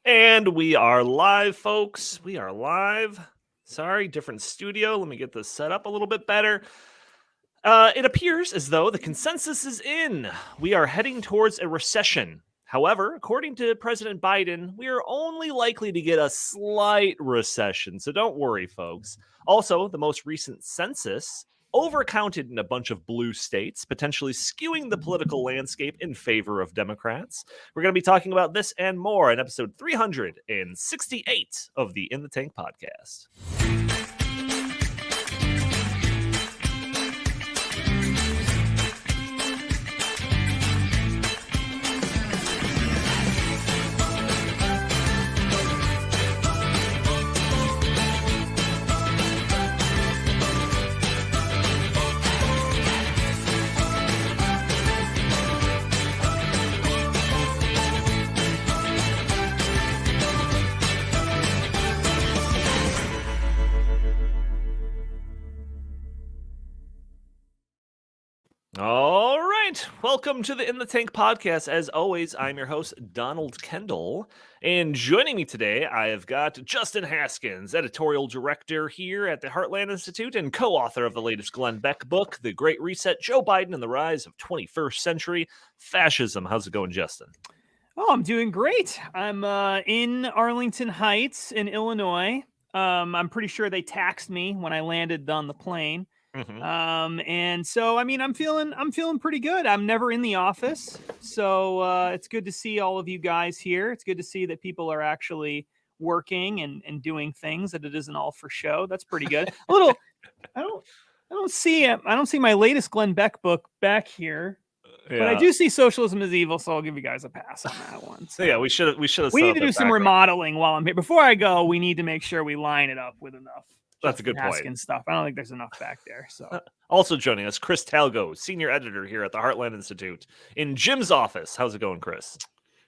And we are live, folks. We are live. Sorry, different studio. Let me get this set up a little bit better. It appears as though the consensus is in. We are heading towards a recession. However, according to President Biden, we are only likely to get a slight recession. So don't worry, folks. Also, the most recent census overcounted in a bunch of blue states, potentially skewing the political landscape in favor of Democrats. We're going to be talking about this and more in episode 368 of the In the Tank podcast. All right. Welcome to the In the Tank podcast. As always, I'm your host, Donald Kendal. And joining me today, I have got Justin Haskins, editorial director here at the Heartland Institute and co-author of the latest Glenn Beck book, The Great Reset, Joe Biden and the Rise of 21st Century Fascism. How's it going, Justin? Oh, I'm doing great. I'm in Arlington Heights in Illinois. I'm pretty sure they taxed me when I landed on the plane. And so, I mean, I'm feeling pretty good. I'm never in the office. So it's good to see all of you guys here. It's good to see that people are actually working and doing things, that it isn't all for show. That's pretty good. A little, I don't see my latest Glenn Beck book back here. Yeah. But I do see Socialism is Evil, so I'll give you guys a pass on that one. So yeah, we should have. We need to do some remodeling while I'm here. Before I go, we need to make sure we line it up with enough. That's a good point. Haskins stuff. I don't think there's enough back there. So, also joining us, Chris Talgo, senior editor here at the Heartland Institute in Jim's office. How's it going, Chris?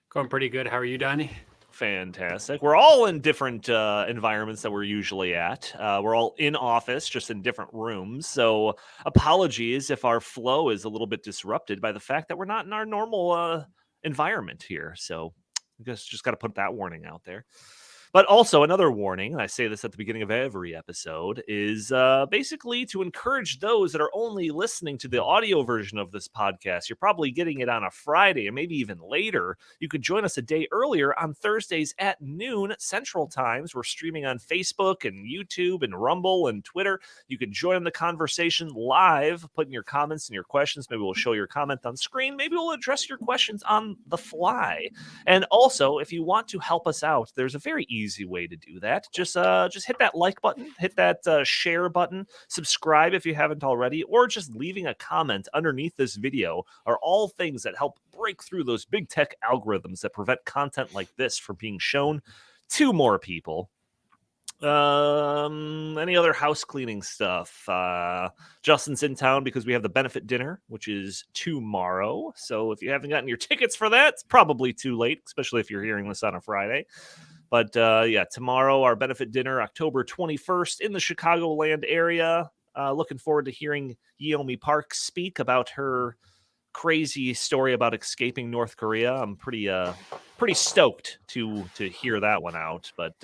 Going pretty good. How are you, Donnie? Fantastic. We're all in different environments that we're usually at. We're all in office, just in different rooms. So apologies if our flow is a little bit disrupted by the fact that we're not in our normal environment here. So I guess just got to put that warning out there. But also another warning, and I say this at the beginning of every episode, is basically to encourage those that are only listening to the audio version of this podcast. You're probably getting it on a Friday and maybe even later. You could join us a day earlier on Thursdays at noon Central Times. We're streaming on Facebook and YouTube and Rumble and Twitter. You can join the conversation live, put in your comments and your questions. Maybe we'll show your comment on screen. Maybe we'll address your questions on the fly. And also, if you want to help us out, there's a very easy way to do that. Just hit that like button, hit that share button, subscribe if you haven't already, or just leaving a comment underneath this video are all things that help break through those big tech algorithms that prevent content like this from being shown to more people. Any other house cleaning stuff? Justin's in town because we have the benefit dinner, which is tomorrow. So if you haven't gotten your tickets for that, it's probably too late, especially if you're hearing this on a Friday. But yeah, tomorrow, our benefit dinner, October 21st in the Chicagoland area. Looking forward to hearing Yeomi Park speak about her crazy story about escaping North Korea. I'm pretty stoked to hear that one out. But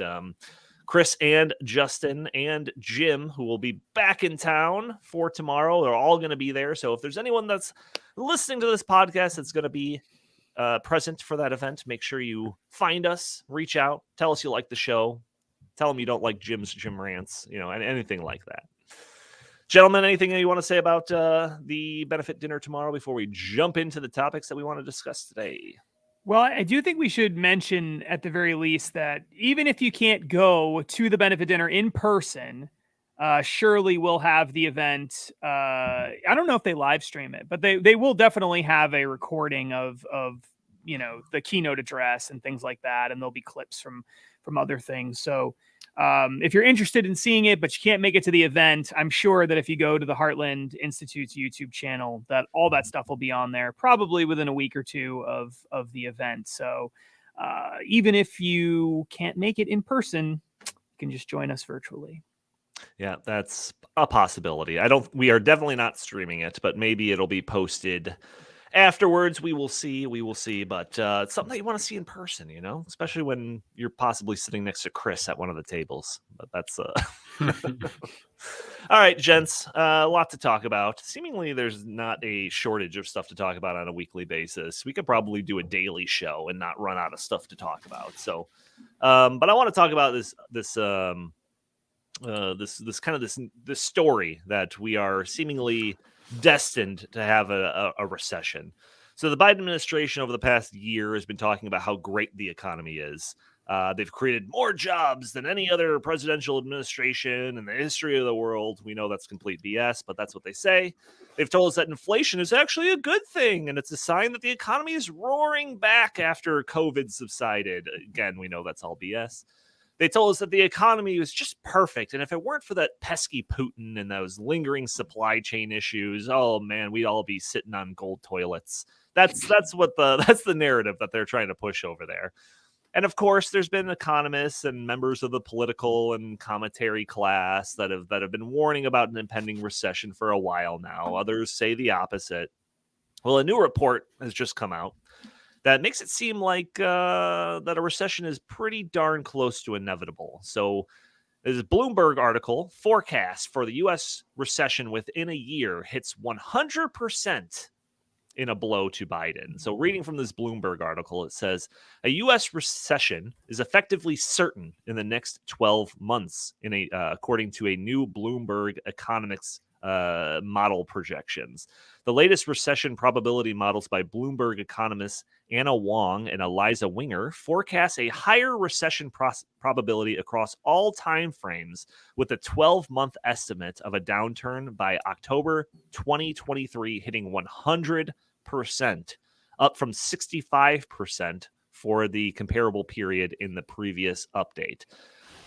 Chris and Justin and Jim, who will be back in town for tomorrow, they're all going to be there. So if there's anyone that's listening to this podcast that's going to be present for that event, make sure you find us, reach out, tell us you like the show, tell them you don't like Jim rants, and anything like that. Gentlemen, anything you want to say about the benefit dinner tomorrow before we jump into the topics that we want to discuss today? Well, I do think we should mention at the very least that even if you can't go to the benefit dinner in person, surely we'll have the event. I don't know if they live stream it, but they will definitely have a recording of the keynote address and things like that, and there'll be clips from other things. So if you're interested in seeing it, but you can't make it to the event, I'm sure that if you go to the Heartland Institute's YouTube channel, that all that stuff will be on there probably within a week or two of the event. So even if you can't make it in person, you can just join us virtually. Yeah, that's a possibility. We are definitely not streaming it, but maybe it'll be posted afterwards, we will see. But it's something that you want to see in person, especially when you're possibly sitting next to Chris at one of the tables. But that's all right, gents. A lot to talk about. Seemingly, there's not a shortage of stuff to talk about on a weekly basis. We could probably do a daily show and not run out of stuff to talk about. So, but I want to talk about this story that we are seemingly destined to have a recession. So the Biden administration over the past year has been talking about how great the economy is. They've created more jobs than any other presidential administration in the history of the world. We know that's complete BS, but that's what they say. They've told us that inflation is actually a good thing, and it's a sign that the economy is roaring back after COVID subsided. Again, we know that's all BS. They told us that the economy was just perfect, and if it weren't for that pesky Putin and those lingering supply chain issues, oh man, we'd all be sitting on gold toilets. That's the narrative that they're trying to push over there. And of course, there's been economists and members of the political and commentary class that have been warning about an impending recession for a while now. Others say the opposite. Well, a new report has just come out that makes it seem like that a recession is pretty darn close to inevitable. So this Bloomberg article forecast for the U.S. recession within a year hits 100% in a blow to Biden. So reading from this Bloomberg article, it says a U.S. recession is effectively certain in the next 12 months, according to a new Bloomberg economics model projections. The latest recession probability models by Bloomberg economists Anna Wong and Eliza Winger forecast a higher recession probability across all time frames, with a 12-month estimate of a downturn by October 2023 hitting 100%, up from 65% for the comparable period in the previous update.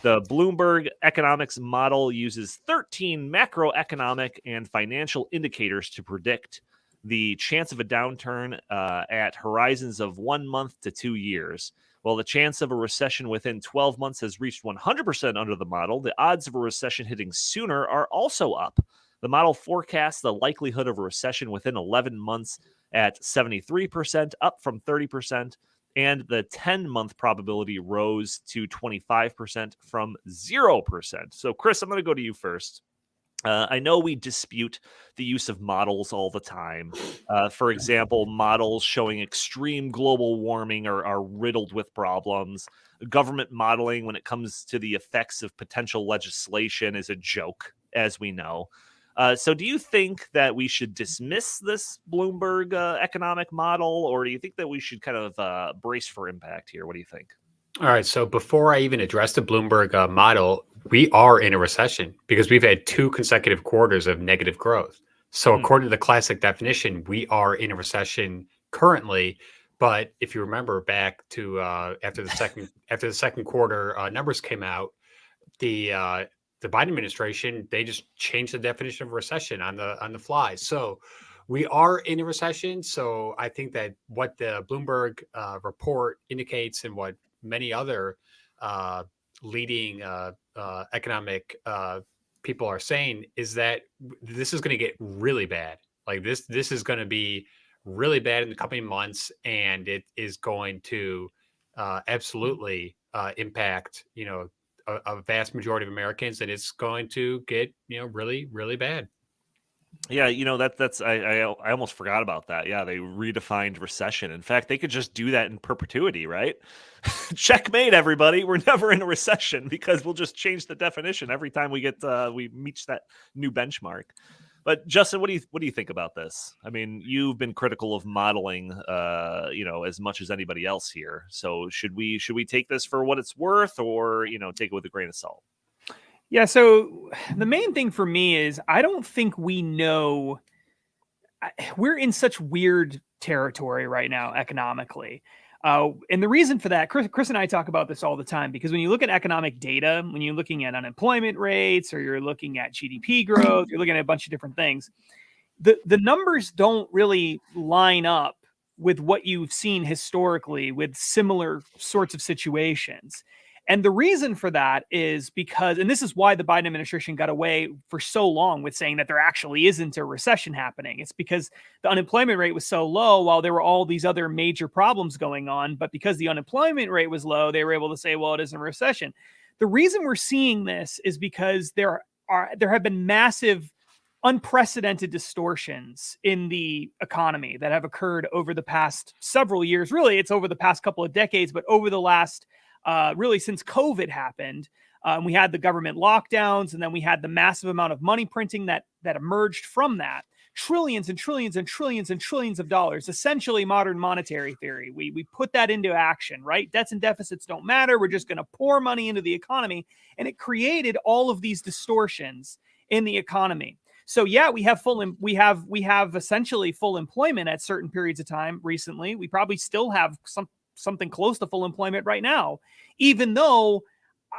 The Bloomberg economics model uses 13 macroeconomic and financial indicators to predict the chance of a downturn at horizons of 1 month to 2 years. While the chance of a recession within 12 months has reached 100% under the model, the odds of a recession hitting sooner are also up. The model forecasts the likelihood of a recession within 11 months at 73%, up from 30%. And the 10-month probability rose to 25% from 0%. So, Chris, I'm going to go to you first. I know we dispute the use of models all the time. For example, models showing extreme global warming are riddled with problems. Government modeling when it comes to the effects of potential legislation is a joke, as we know. So do you think that we should dismiss this Bloomberg economic model, or do you think that we should kind of brace for impact here? What do you think? All right. So before I even address the Bloomberg model, we are in a recession because we've had 2 consecutive quarters of negative growth. So according to the classic definition, we are in a recession currently. But if you remember back to after the second quarter numbers came out, the Biden administration, they just changed the definition of recession on the fly. So we are in a recession. So I think that what the Bloomberg report indicates and what many other leading economic people are saying is that this is going to get really bad. Like this is going to be really bad in the coming months, and it is going to absolutely impact, a vast majority of Americans, and it's going to get, really, really bad. Yeah, that's I almost forgot about that. Yeah, they redefined recession. In fact, they could just do that in perpetuity, right? Checkmate, everybody. We're never in a recession because we'll just change the definition every time we reach that new benchmark. But Justin, what do you think about this? I mean, you've been critical of modeling, as much as anybody else here. So should we take this for what it's worth, or take it with a grain of salt? Yeah. So the main thing for me is I don't think we know. We're in such weird territory right now economically. And the reason for that, Chris and I talk about this all the time, because when you look at economic data, when you're looking at unemployment rates, or you're looking at GDP growth, you're looking at a bunch of different things, the numbers don't really line up with what you've seen historically with similar sorts of situations. And the reason for that is because, and this is why the Biden administration got away for so long with saying that there actually isn't a recession happening. It's because the unemployment rate was so low while there were all these other major problems going on. But because the unemployment rate was low, they were able to say, well, it isn't a recession. The reason we're seeing this is because there have been massive, unprecedented distortions in the economy that have occurred over the past several years. Really, it's over the past couple of decades, but over the last really since COVID happened. We had the government lockdowns, and then we had the massive amount of money printing that emerged from that. Trillions and trillions and trillions and trillions of dollars, essentially modern monetary theory. We put that into action, right? Debts and deficits don't matter. We're just going to pour money into the economy. And it created all of these distortions in the economy. So yeah, we have essentially full employment at certain periods of time recently. We probably still have something close to full employment right now, even though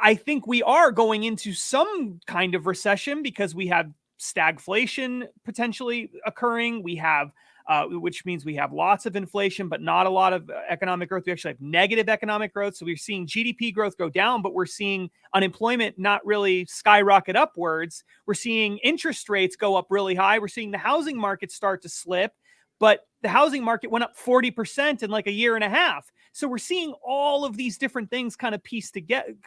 I think we are going into some kind of recession because we have stagflation potentially occurring. We have, which means we have lots of inflation, but not a lot of economic growth. We actually have negative economic growth. So we're seeing GDP growth go down, but we're seeing unemployment not really skyrocket upwards. We're seeing interest rates go up really high. We're seeing the housing market start to slip, but the housing market went up 40% in like a year and a half. So we're seeing all of these different things kind of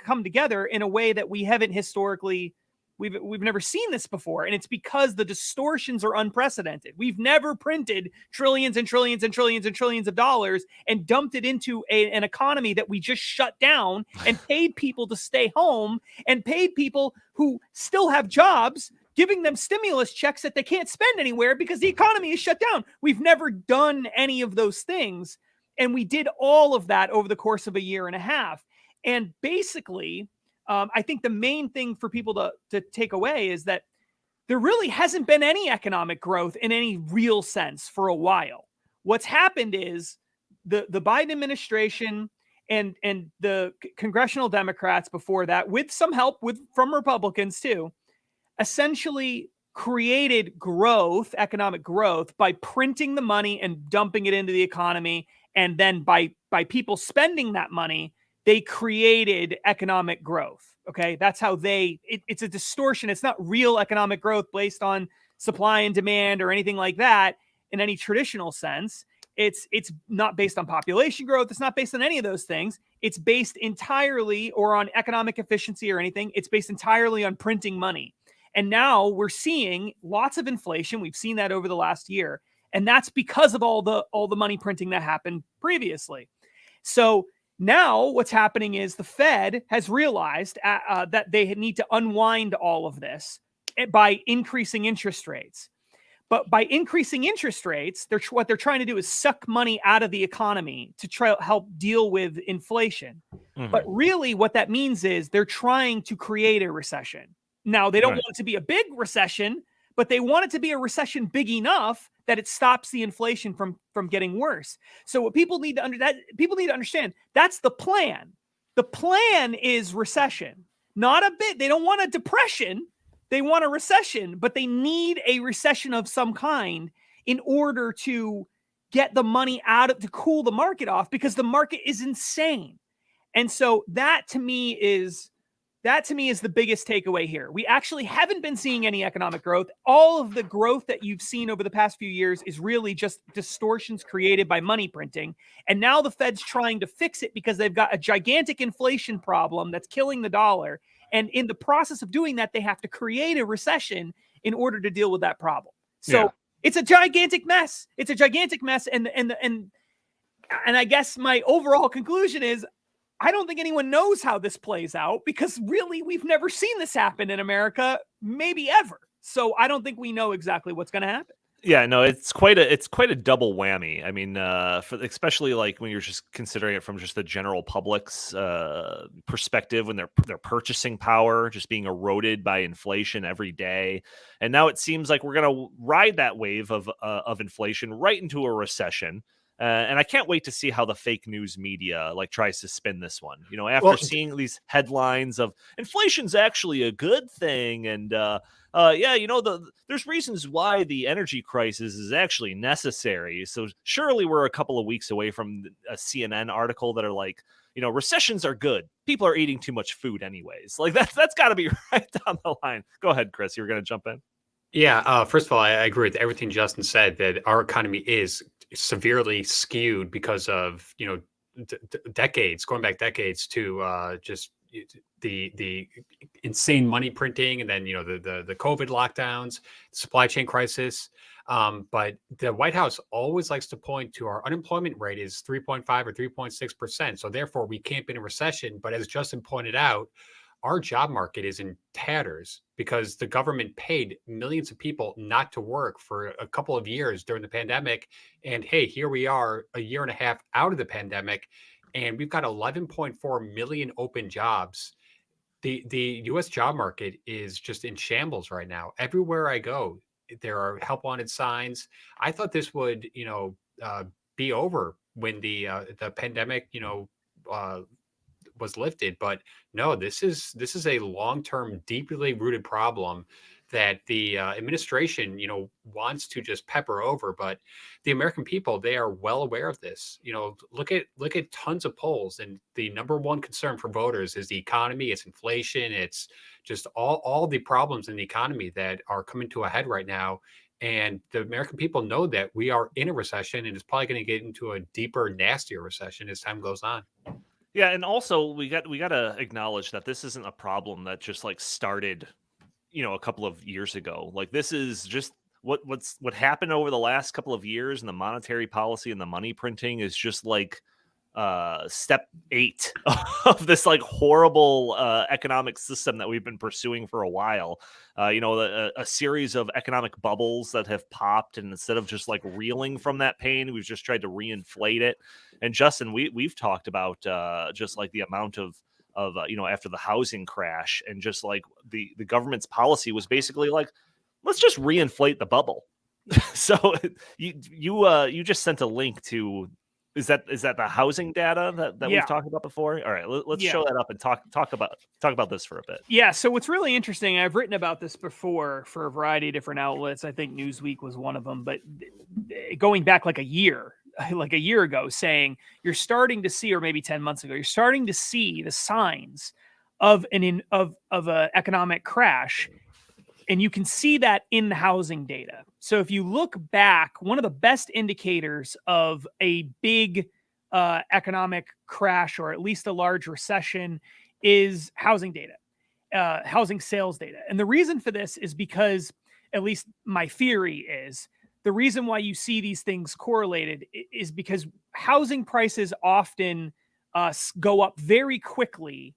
come together in a way that we haven't historically, we've never seen this before. And it's because the distortions are unprecedented. We've never printed trillions and trillions and trillions and trillions of dollars and dumped it into an economy that we just shut down and paid people to stay home and paid people who still have jobs, giving them stimulus checks that they can't spend anywhere because the economy is shut down. We've never done any of those things. And we did all of that over the course of a year and a half. And basically, I think the main thing for people to take away is that there really hasn't been any economic growth in any real sense for a while. What's happened is the Biden administration and the congressional Democrats before that, with some help from Republicans too, essentially created growth, economic growth, by printing the money and dumping it into the economy. And then by people spending that money, they created economic growth. Okay. That's how it's a distortion. It's not real economic growth based on supply and demand or anything like that in any traditional sense. It's not based on population growth. It's not based on any of those things. It's based entirely, or on economic efficiency or anything. It's based entirely on printing money. And now we're seeing lots of inflation. We've seen that over the last year. And that's because of all the money printing that happened previously. So now what's happening is the Fed has realized that they need to unwind all of this by increasing interest rates. But by increasing interest rates, what they're trying to do is suck money out of the economy to try to help deal with inflation. Mm-hmm. But really what that means is they're trying to create a recession. Now, they don't want it to be a big recession, but they want it to be a recession big enough that it stops the inflation from getting worse. So what people need to understand, that's the plan. The plan is recession, not a bit. They don't want a depression. They want a recession, but they need a recession of some kind in order to get the money to cool the market off, because the market is insane. And so that to me is the biggest takeaway here. We actually haven't been seeing any economic growth. All of the growth that you've seen over the past few years is really just distortions created by money printing. And now the Fed's trying to fix it because they've got a gigantic inflation problem that's killing the dollar. And in the process of doing that, they have to create a recession in order to deal with that problem. So It's a gigantic mess. It's a gigantic mess. And I guess my overall conclusion is, I don't think anyone knows how this plays out, because really we've never seen this happen in America, maybe ever. So I don't think we know exactly what's going to happen. Yeah, no, it's quite a double whammy. I mean, especially like when you're just considering it from just the general public's perspective, when their purchasing power just being eroded by inflation every day, and now it seems like we're gonna ride that wave of inflation right into a recession. And I can't wait to see how the fake news media tries to spin this one. You know, after seeing these headlines of inflation's actually a good thing, and there's reasons why the energy crisis is actually necessary. So surely we're a couple of weeks away from a CNN article that are like, recessions are good. People are eating too much food anyways. Like that's got to be right down the line. Go ahead, Chris. You were going to jump in. Yeah. First of all, I agree with everything Justin said, that our economy is severely skewed because of, decades, going back decades to just the insane money printing, and then the COVID lockdowns, supply chain crisis. But the White House always likes to point to our unemployment rate is 3.5 or 3.6%. So therefore, we can't be in a recession. But as Justin pointed out, our job market is in tatters because the government paid millions of people not to work for a couple of years during the pandemic. And hey, here we are a year and a half out of the pandemic, and we've got 11.4 million open jobs. The U.S. job market is just in shambles right now. Everywhere I go, there are help wanted signs. I thought this would, be over when the pandemic, was lifted, but no, this is a long-term, deeply rooted problem that the administration, wants to just pepper over. But the American people, they are well aware of this. Look at tons of polls, and the number one concern for voters is the economy, it's inflation, it's just all the problems in the economy that are coming to a head right now. And the American people know that we are in a recession, and it's probably going to get into a deeper, nastier recession as time goes on. Yeah, and also we got to acknowledge that this isn't a problem that just like started, a couple of years ago. Like this is just what happened over the last couple of years, and the monetary policy and the money printing is just like step 8 of this like horrible economic system that we've been pursuing for a while. A series of economic bubbles that have popped, and instead of just like reeling from that pain, we've just tried to reinflate it. And Justin, we've talked about just like the amount of after the housing crash, and just like the government's policy was basically like, let's just reinflate the bubble. So you just sent a link to. Is that the housing data that Yeah. we've talked about before? All right, let's Yeah. show that up and talk about this for a bit. Yeah, so what's really interesting, I've written about this before for a variety of different outlets. I think Newsweek was one of them, but going back like a year ago, saying you're starting to see, or maybe 10 months ago, you're starting to see the signs of an economic crash. And you can see that in the housing data. So if you look back, one of the best indicators of a big economic crash, or at least a large recession, is housing data, housing sales data. And the reason for this is because, at least my theory is, the reason why you see these things correlated is because housing prices often go up very quickly,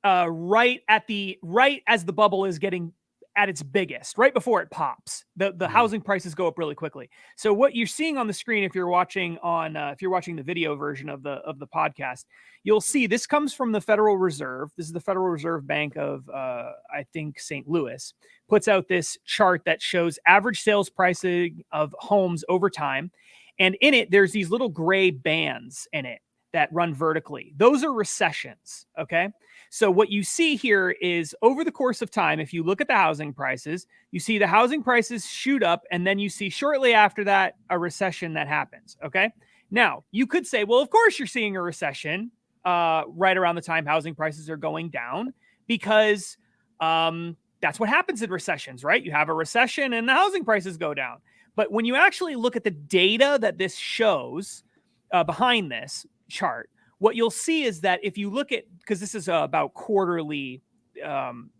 right as the bubble is getting at its biggest, right before it pops. The housing prices go up really quickly. So what you're seeing on the screen, if you're watching the video version of the podcast, you'll see this comes from the Federal Reserve. This is the Federal Reserve Bank of I think St. Louis, puts out this chart that shows average sales pricing of homes over time. And in it, there's these little gray bands in it that run vertically. Those are recessions. Okay. So what you see here is, over the course of time, if you look at the housing prices, you see the housing prices shoot up, and then you see shortly after that a recession that happens. Okay. Now you could say, well, of course you're seeing a recession right around the time housing prices are going down, because that's what happens in recessions, right? You have a recession and the housing prices go down. But when you actually look at the data that this shows behind this chart, what you'll see is that if you look at, because this is about quarterly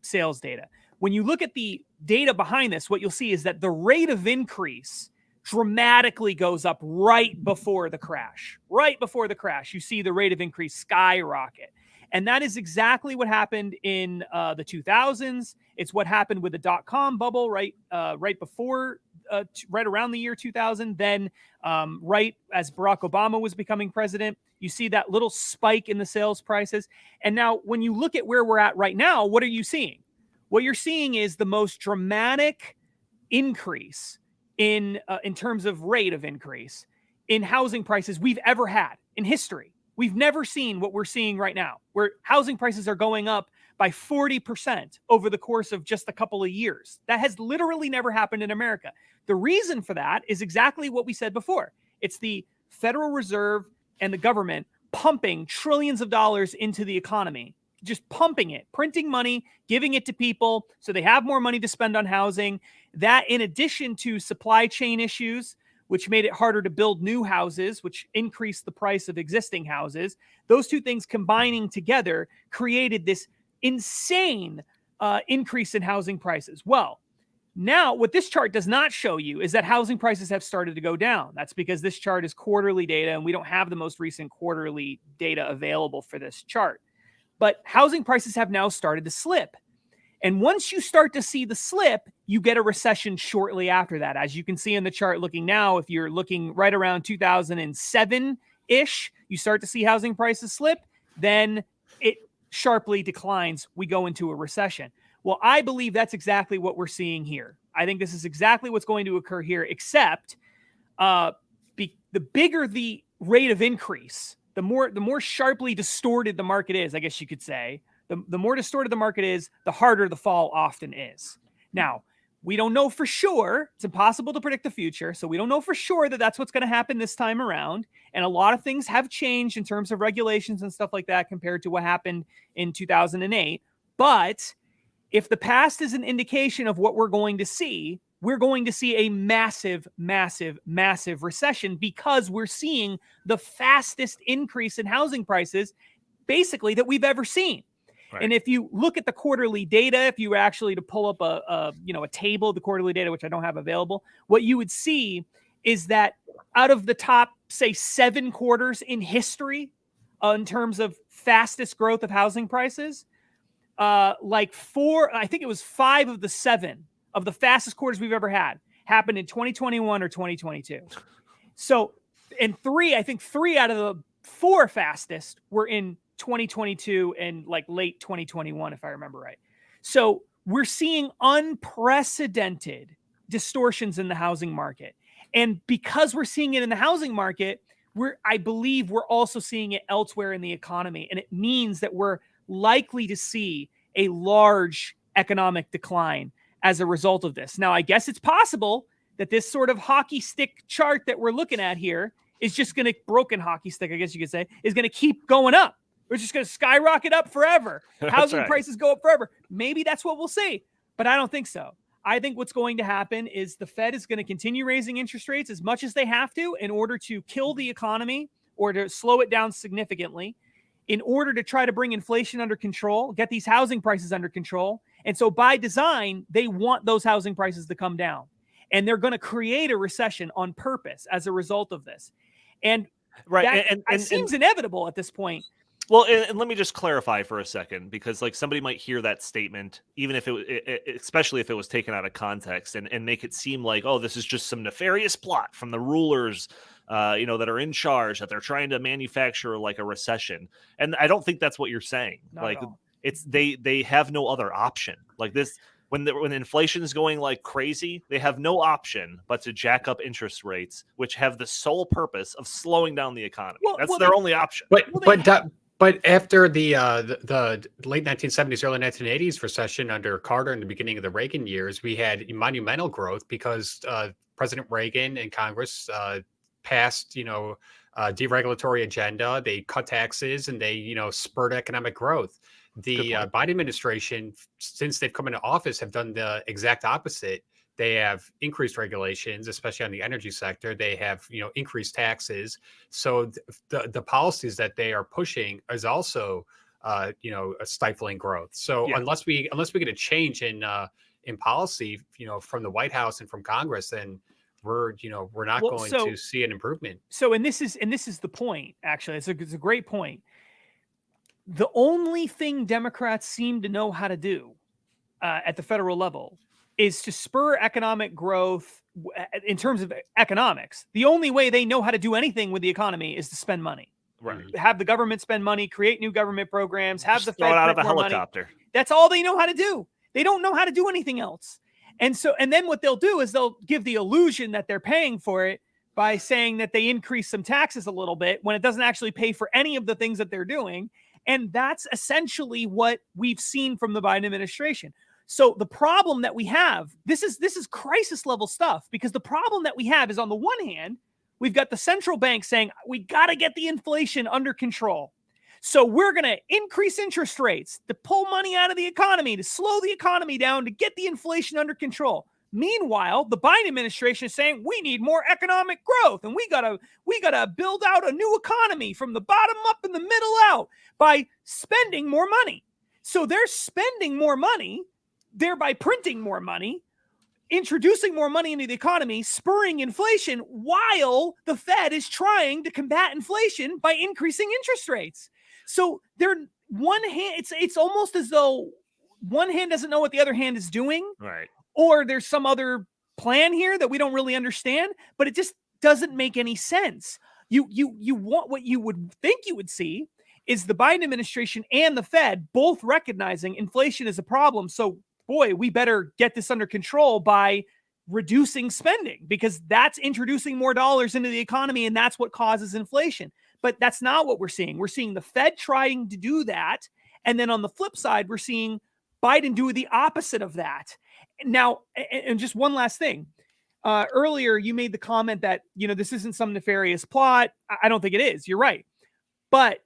sales data, when you look at the data behind this, what you'll see is that the rate of increase dramatically goes up right before the crash. Right before the crash, you see the rate of increase skyrocket. And that is exactly what happened in the 2000s. It's what happened with the dot-com bubble right before, right around the year 2000. Then right as Barack Obama was becoming president, you see that little spike in the sales prices. And now when you look at where we're at right now, what are you seeing? What you're seeing is the most dramatic increase in terms of rate of increase in housing prices we've ever had in history. We've never seen what we're seeing right now, where housing prices are going up by 40% over the course of just a couple of years. That has literally never happened in America. The reason for that is exactly what we said before. It's the Federal Reserve and the government pumping trillions of dollars into the economy, just pumping it, printing money, giving it to people so they have more money to spend on housing. That, in addition to supply chain issues, which made it harder to build new houses, which increased the price of existing houses, those two things combining together created this insane increase in housing prices. Well, now what this chart does not show you is that housing prices have started to go down. That's because this chart is quarterly data, and we don't have the most recent quarterly data available for this chart. But housing prices have now started to slip. And once you start to see the slip, you get a recession shortly after that. As you can see in the chart looking now, if you're looking right around 2007-ish, you start to see housing prices slip, then it sharply declines. We go into a recession. Well, I believe that's exactly what we're seeing here. I think this is exactly what's going to occur here, except the bigger the rate of increase, the more sharply distorted the market is, I guess you could say. The more distorted the market is, the harder the fall often is. Now, we don't know for sure. It's impossible to predict the future. So we don't know for sure that that's what's going to happen this time around. And a lot of things have changed in terms of regulations and stuff like that compared to what happened in 2008. But if the past is an indication of what we're going to see, we're going to see a massive, massive, massive recession, because we're seeing the fastest increase in housing prices basically that we've ever seen. Right. And if you look at the quarterly data, if you were actually to pull up a table of the quarterly data, which I don't have available, what you would see is that out of the top, say, 7 quarters in history, in terms of fastest growth of housing prices, I think it was 5 of the 7 of the fastest quarters we've ever had happened in 2021 or 2022. So, and 3 out of the 4 fastest were in 2022 and like late 2021, if I remember right. So we're seeing unprecedented distortions in the housing market. And because we're seeing it in the housing market, I believe we're also seeing it elsewhere in the economy. And it means that we're likely to see a large economic decline as a result of this. Now, I guess it's possible that this sort of hockey stick chart that we're looking at here is just going to, broken hockey stick, I guess you could say, is going to keep going up. We're just going to skyrocket up forever. Housing prices go up forever. Maybe that's what we'll see, but I don't think so. I think what's going to happen is the Fed is going to continue raising interest rates as much as they have to in order to kill the economy or to slow it down significantly, in order to try to bring inflation under control, get these housing prices under control. And so by design, they want those housing prices to come down. And they're going to create a recession on purpose as a result of this. And right, that seems inevitable at this point. Well, and let me just clarify for a second, because like somebody might hear that statement, even if especially if it was taken out of context, and make it seem like, oh, this is just some nefarious plot from the rulers, that are in charge, that they're trying to manufacture like a recession. And I don't think that's what you're saying. Not like at all. it's they have no other option. Like this, when inflation is going like crazy, they have no option but to jack up interest rates, which have the sole purpose of slowing down the economy. That's their only option. But after the late 1970s, early 1980s recession under Carter and the beginning of the Reagan years, we had monumental growth because President Reagan and Congress passed, deregulatory agenda. They cut taxes and they, spurred economic growth. The Biden administration, since they've come into office, have done the exact opposite. They have increased regulations, especially on the energy sector. They have, increased taxes. So the policies that they are pushing is also, stifling growth. So unless we get a change in policy, from the White House and from Congress, then we're not going to see an improvement. So, and this is the point. Actually, it's a great point. The only thing Democrats seem to know how to do at the federal level is to spur economic growth in terms of economics. The only way they know how to do anything with the economy is to spend money. Right. Have the government spend money, create new government programs, have the Fed throw it out of a print more helicopter. Money. That's all they know how to do. They don't know how to do anything else. And then what they'll do is they'll give the illusion that they're paying for it by saying that they increase some taxes a little bit when it doesn't actually pay for any of the things that they're doing. And that's essentially what we've seen from the Biden administration. So the problem that we have, this is crisis level stuff, because the problem that we have is, on the one hand, we've got the central bank saying, we got to get the inflation under control. So we're going to increase interest rates to pull money out of the economy, to slow the economy down, to get the inflation under control. Meanwhile, the Biden administration is saying we need more economic growth, and we gotta build out a new economy from the bottom up and the middle out by spending more money. So they're spending more money, thereby printing more money, introducing more money into the economy, spurring inflation, while the Fed is trying to combat inflation by increasing interest rates. So they're one hand, it's almost as though one hand doesn't know what the other hand is doing. Right. Or there's some other plan here that we don't really understand, but it just doesn't make any sense. You want what you would think you would see is the Biden administration and the Fed both recognizing inflation is a problem. So, boy, we better get this under control by reducing spending, because that's introducing more dollars into the economy, and that's what causes inflation. But that's not what we're seeing. We're seeing the Fed trying to do that, and then on the flip side, we're seeing Biden do the opposite of that. Now, and just one last thing. Earlier, you made the comment that, this isn't some nefarious plot. I don't think it is. You're right. But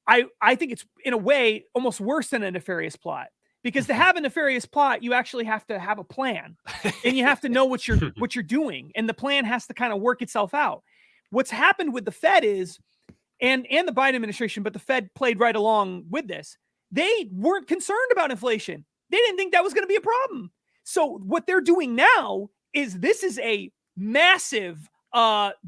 I think it's, in a way, almost worse than a nefarious plot. Because to have a nefarious plot, you actually have to have a plan. And you have to know what you're doing. And the plan has to kind of work itself out. What's happened with the Fed is, and the Biden administration, but the Fed played right along with this, they weren't concerned about inflation. They didn't think that was going to be a problem. So what they're doing now is, this is a massive,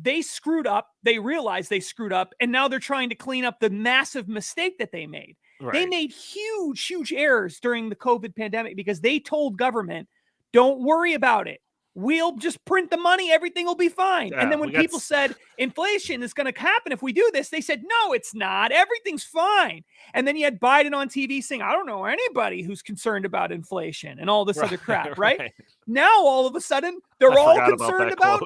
they screwed up. They realized they screwed up. And now they're trying to clean up the massive mistake that they made. Right. They made huge errors during the COVID pandemic because they told government, don't worry about it. We'll just print the money. Everything will be fine. Yeah, and then when people said inflation is going to happen if we do this, they said, no, it's not. Everything's fine. And then you had Biden on TV saying, I don't know anybody who's concerned about inflation and all this other crap, right? Now, all of a sudden, they're all concerned about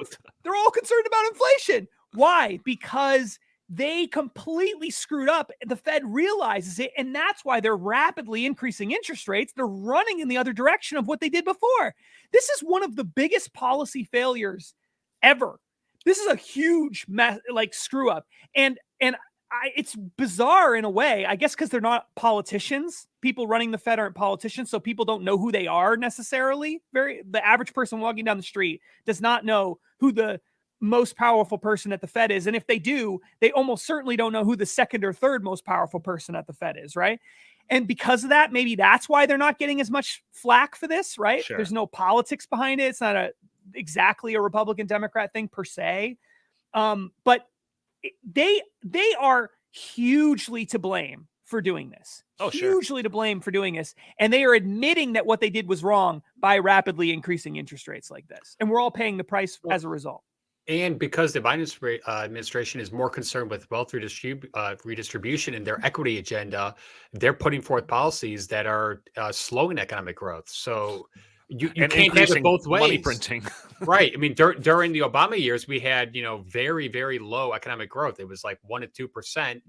inflation. Why? Because they completely screwed up. The Fed realizes it, and that's why they're rapidly increasing interest rates. They're running in the other direction of what they did before. This is one of the biggest policy failures ever. This is a huge mess, screw up. And it's bizarre in a way, I guess, because they're not politicians. People running the Fed aren't politicians, so people don't know who they are necessarily. The average person walking down the street does not know who the most powerful person at the Fed is. And if they do, they almost certainly don't know who the second or third most powerful person at the Fed is, right? And because of that, maybe that's why they're not getting as much flack for this, right? Sure. There's no politics behind it. It's not exactly a Republican Democrat thing per se. But they are hugely to blame for doing this. Hugely to blame for doing this. And they are admitting that what they did was wrong by rapidly increasing interest rates like this. And we're all paying the price as a result. And because the Biden administration is more concerned with wealth redistribution and their equity agenda, they're putting forth policies that are slowing economic growth. So you can't have it both ways. Money printing. Right. I mean, during the Obama years, we had, very, very low economic growth. It was like 1% to 2%.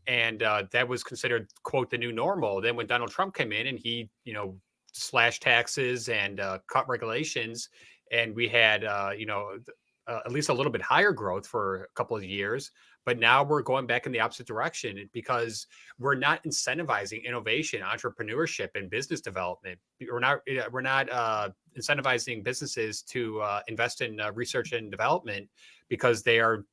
And that was considered, quote, the new normal. Then when Donald Trump came in and he, slashed taxes and cut regulations, and we had, at least a little bit higher growth for a couple of years, but now we're going back in the opposite direction because we're not incentivizing innovation, entrepreneurship, and business development. We're not incentivizing businesses to invest in research and development because they are,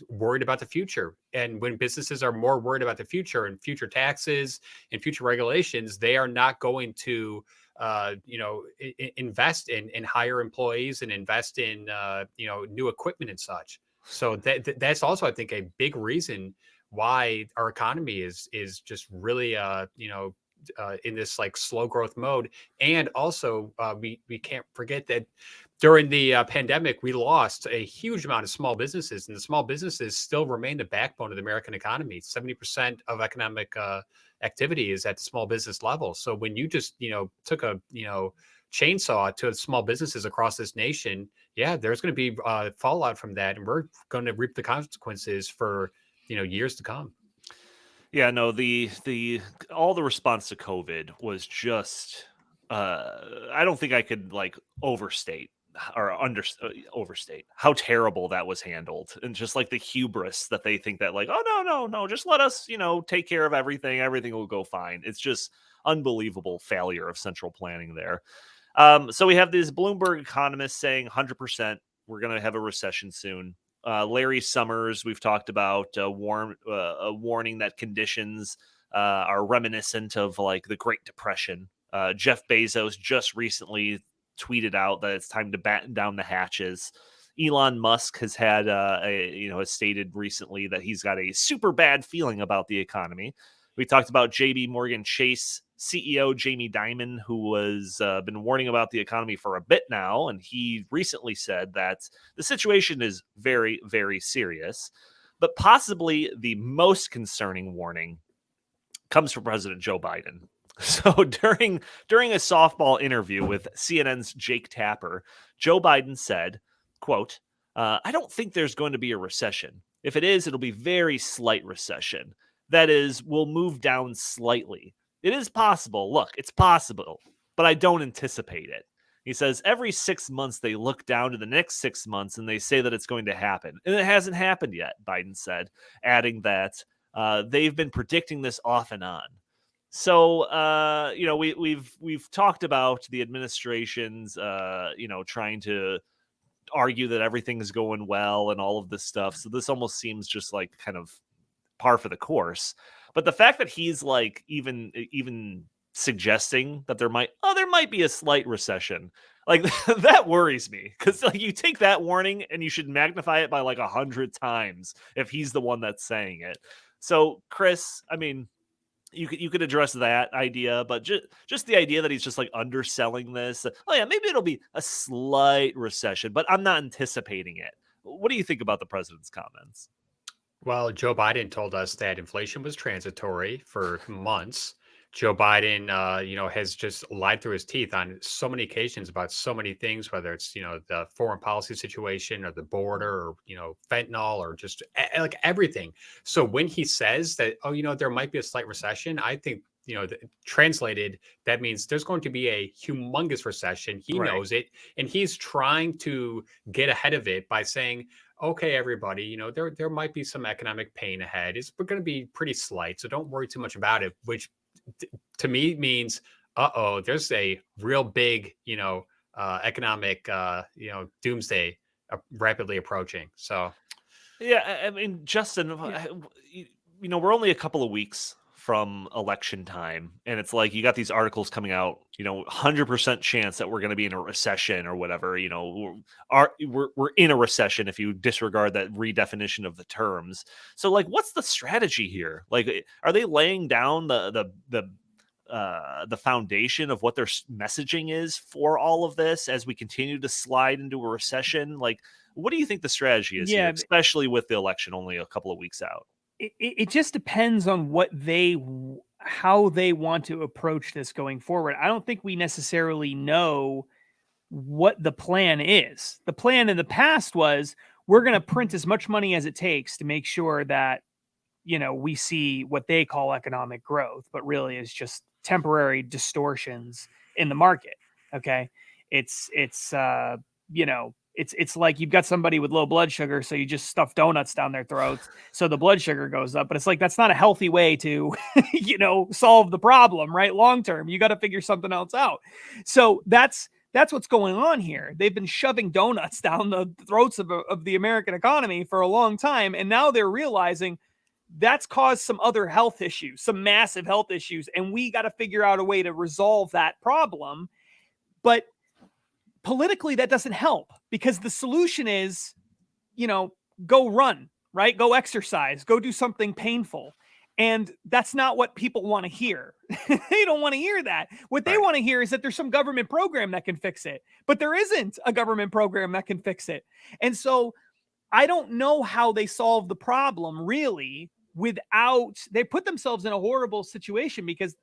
worried about the future. And when businesses are more worried about the future and future taxes and future regulations, they are not going to invest in hire employees and invest in, new equipment and such. So that's also, I think, a big reason why our economy is just really, in this slow growth mode. And also, we can't forget that during the pandemic, we lost a huge amount of small businesses, and the small businesses still remain the backbone of the American economy. 70% of economic activity is at the small business level. So when you just, took a, chainsaw to small businesses across this nation, there's going to be fallout from that, and we're going to reap the consequences for, years to come. Yeah, no, all the response to COVID was just, I don't think I could overstate overstate how terrible that was handled, and just like the hubris that they think that like, oh no, just let us take care of everything will go fine. It's just unbelievable failure of central planning there. So we have these Bloomberg economists saying 100% we're going to have a recession soon. Larry Summers, we've talked about, a warning that conditions are reminiscent of like the Great Depression. Jeff Bezos just recently tweeted out that it's time to batten down the hatches. Elon Musk has had has stated recently that he's got a super bad feeling about the economy. We talked about JB Morgan Chase CEO Jamie Dimon, who was been warning about the economy for a bit now, and he recently said that the situation is very, very serious. But possibly the most concerning warning comes from President Joe Biden. So during a softball interview with CNN's Jake Tapper, Joe Biden said, quote, I don't think there's going to be a recession. If it is, it'll be very slight recession. That is, we'll move down slightly. It is possible. Look, it's possible, but I don't anticipate it. He says every 6 months they look down to the next 6 months and they say that it's going to happen. And it hasn't happened yet, Biden said, adding that they've been predicting this off and on. So, we've talked about the administration's, trying to argue that everything is going well and all of this stuff. So this almost seems just like kind of par for the course. But the fact that he's like even suggesting that there might be a slight recession, like that worries me, because like you take that warning and you should magnify it by like 100 times if he's the one that's saying it. So Chris, I mean, you could address that idea, but just the idea that he's just like underselling this. Oh yeah, maybe it'll be a slight recession, but I'm not anticipating it. What do you think about the president's comments? Well, Joe Biden told us that inflation was transitory for months. Joe Biden, has just lied through his teeth on so many occasions about so many things, whether it's, the foreign policy situation or the border or, fentanyl or just like everything. So when he says that, there might be a slight recession, I think, translated, that means there's going to be a humongous recession. He Right. knows it. And he's trying to get ahead of it by saying, okay, everybody, there might be some economic pain ahead. It's going to be pretty slight. So don't worry too much about it, which to me means, there's a real big, economic, doomsday rapidly approaching. So, Yeah, I mean, Justin, we're only a couple of weeks from election time, and it's like you got these articles coming out, 100% chance that we're going to be in a recession or whatever. We're in a recession if you disregard that redefinition of the terms. So, like, what's the strategy here? Like, are they laying down the foundation of what their messaging is for all of this as we continue to slide into a recession? Like, what do you think the strategy is here, especially with the election only a couple of weeks out? It just depends on how they want to approach this going forward. I don't think we necessarily know what the plan is. The plan in the past was we're going to print as much money as it takes to make sure that, we see what they call economic growth, but really is just temporary distortions in the market. Okay. It's like you've got somebody with low blood sugar, so you just stuff donuts down their throats, so the blood sugar goes up. But it's like, that's not a healthy way to, solve the problem, right? Long term, you got to figure something else out. So that's what's going on here. They've been shoving donuts down the throats of the American economy for a long time, and now they're realizing that's caused some other health issues, some massive health issues, and we got to figure out a way to resolve that problem. But politically, that doesn't help, because the solution is, go run, right? Go exercise, go do something painful. And that's not what people want to hear. They don't want to hear that. What they want to hear is that there's some government program that can fix it, but there isn't a government program that can fix it. And so I don't know how they solve the problem really they put themselves in a horrible situation, because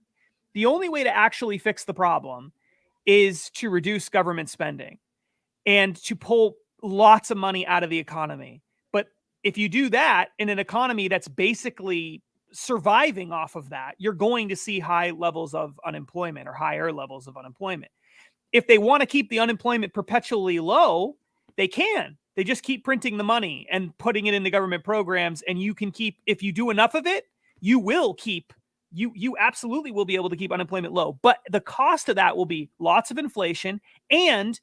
the only way to actually fix the problem is to reduce government spending and to pull lots of money out of the economy. But if you do that in an economy that's basically surviving off of that, you're going to see high levels of unemployment or higher levels of unemployment. if they want to keep the unemployment perpetually low, they can. They just keep printing the money and putting it into government programs. And you can keep, if you do enough of it, you will keep, you absolutely will be able to keep unemployment low. But the cost of that will be lots of inflation, and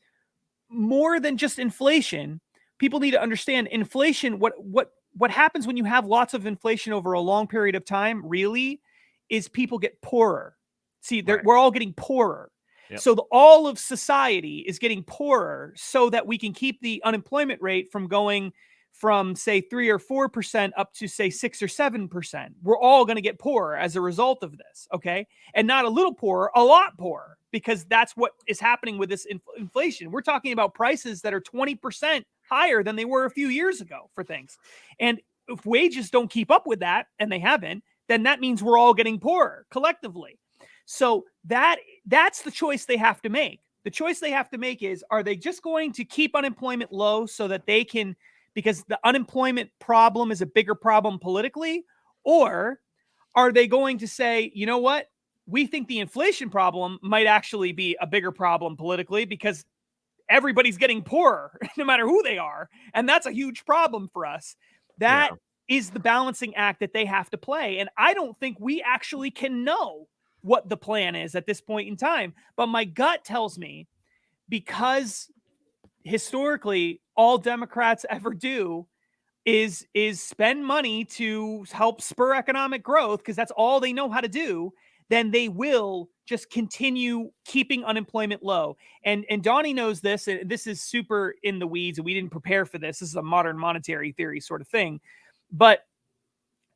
more than just inflation. People need to understand inflation. What happens when you have lots of inflation over a long period of time really is people get poorer. See, Right. we're all getting poorer. Yep. So all of society is getting poorer so that we can keep the unemployment rate from going from, say, 3 or 4% up to, say, 6 or 7%. We're all going to get poorer as a result of this, okay? And not a little poorer, a lot poorer, because that's what is happening with this inflation. We're talking about prices that are 20% higher than they were a few years ago for things. And if wages don't keep up with that, and they haven't, then that means we're all getting poorer collectively. So that's the choice they have to make. The choice they have to make is, are they just going to keep unemployment low so that they can, because the unemployment problem is a bigger problem politically, or are they going to say, you know what, we think the inflation problem might actually be a bigger problem politically because everybody's getting poorer no matter who they are, and that's a huge problem for us. That is the balancing act that they have to play, and I don't think we actually can know what the plan is at this point in time. But my gut tells me, because historically all Democrats ever do is spend money to help spur economic growth, because that's all they know how to do, then they will just continue keeping unemployment low. And Donnie knows this, and this is super in the weeds, and we didn't prepare for this. This is a modern monetary theory sort of thing. But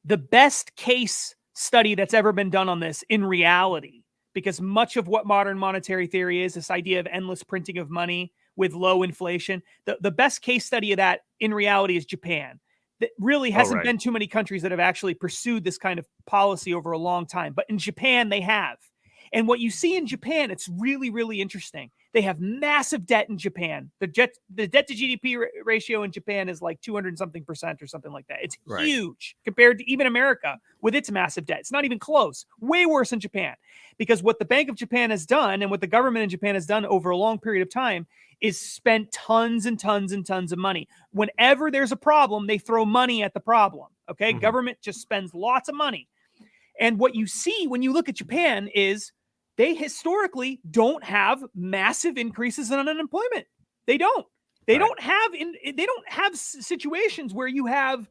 the best case study that's ever been done on this in reality, because much of what modern monetary theory is, this idea of endless printing of money with low inflation, the best case study of that in reality is Japan. That really hasn't been too many countries that have actually pursued this kind of policy over a long time. But in Japan, they have. And what you see in Japan, it's really, really interesting. They have massive debt in Japan. The debt to GDP ratio in Japan is like 200 something percent or something like that. It's huge compared to even America with its massive debt. It's not even close. Way worse in Japan. Because what the Bank of Japan has done, and what the government in Japan has done over a long period of time, is spent tons and tons and tons of money. Whenever there's a problem, they throw money at the problem. Okay. Mm-hmm. Government just spends lots of money. And what you see when you look at Japan is they historically don't have massive increases in unemployment. They don't. They don't have situations where you have,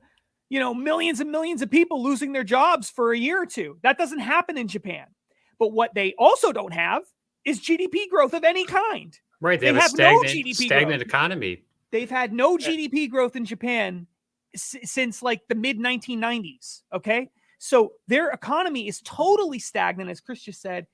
millions and millions of people losing their jobs for a year or two. That doesn't happen in Japan. But what they also don't have is GDP growth of any kind. Right. They have a stagnant economy. They've had no GDP growth in Japan since like the mid 1990s. Okay. So their economy is totally stagnant, as Chris just said.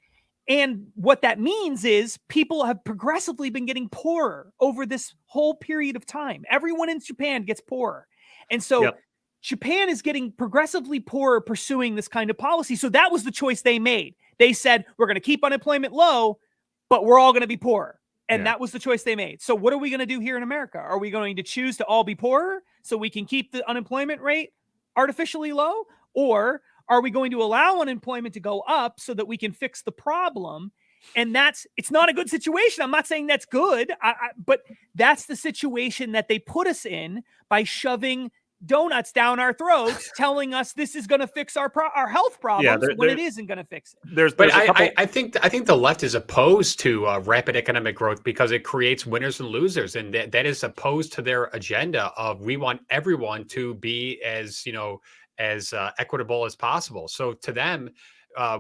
And what that means is people have progressively been getting poorer over this whole period of time. Everyone in Japan gets poorer. And so Japan is getting progressively poorer pursuing this kind of policy. So that was the choice they made. They said, we're going to keep unemployment low, but we're all going to be poorer. And that was the choice they made. So what are we going to do here in America? Are we going to choose to all be poorer so we can keep the unemployment rate artificially low? Or are we going to allow unemployment to go up so that we can fix the problem? And it's not a good situation. I'm not saying that's good, but that's the situation that they put us in by shoving donuts down our throats, telling us this is going to fix our health problems when it isn't going to fix it. I think the left is opposed to rapid economic growth because it creates winners and losers, and that is opposed to their agenda of we want everyone to be as equitable as possible. So to them,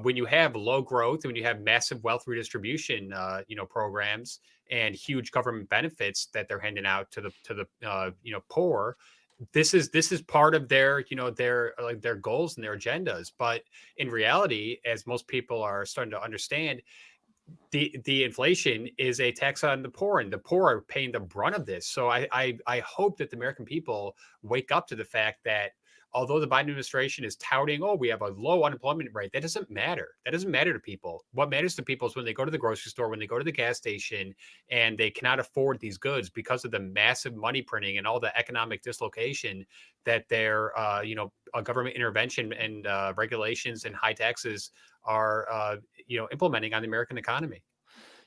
when you have low growth, when you have massive wealth redistribution, programs and huge government benefits that they're handing out to the poor, this is part of their their goals and their agendas. But in reality, as most people are starting to understand, the inflation is a tax on the poor, and the poor are paying the brunt of this. So I hope that the American people wake up to the fact that although the Biden administration is touting, we have a low unemployment rate, that doesn't matter. That doesn't matter to people. What matters to people is when they go to the grocery store, when they go to the gas station, and they cannot afford these goods because of the massive money printing and all the economic dislocation that their, government intervention and regulations and high taxes are, implementing on the American economy.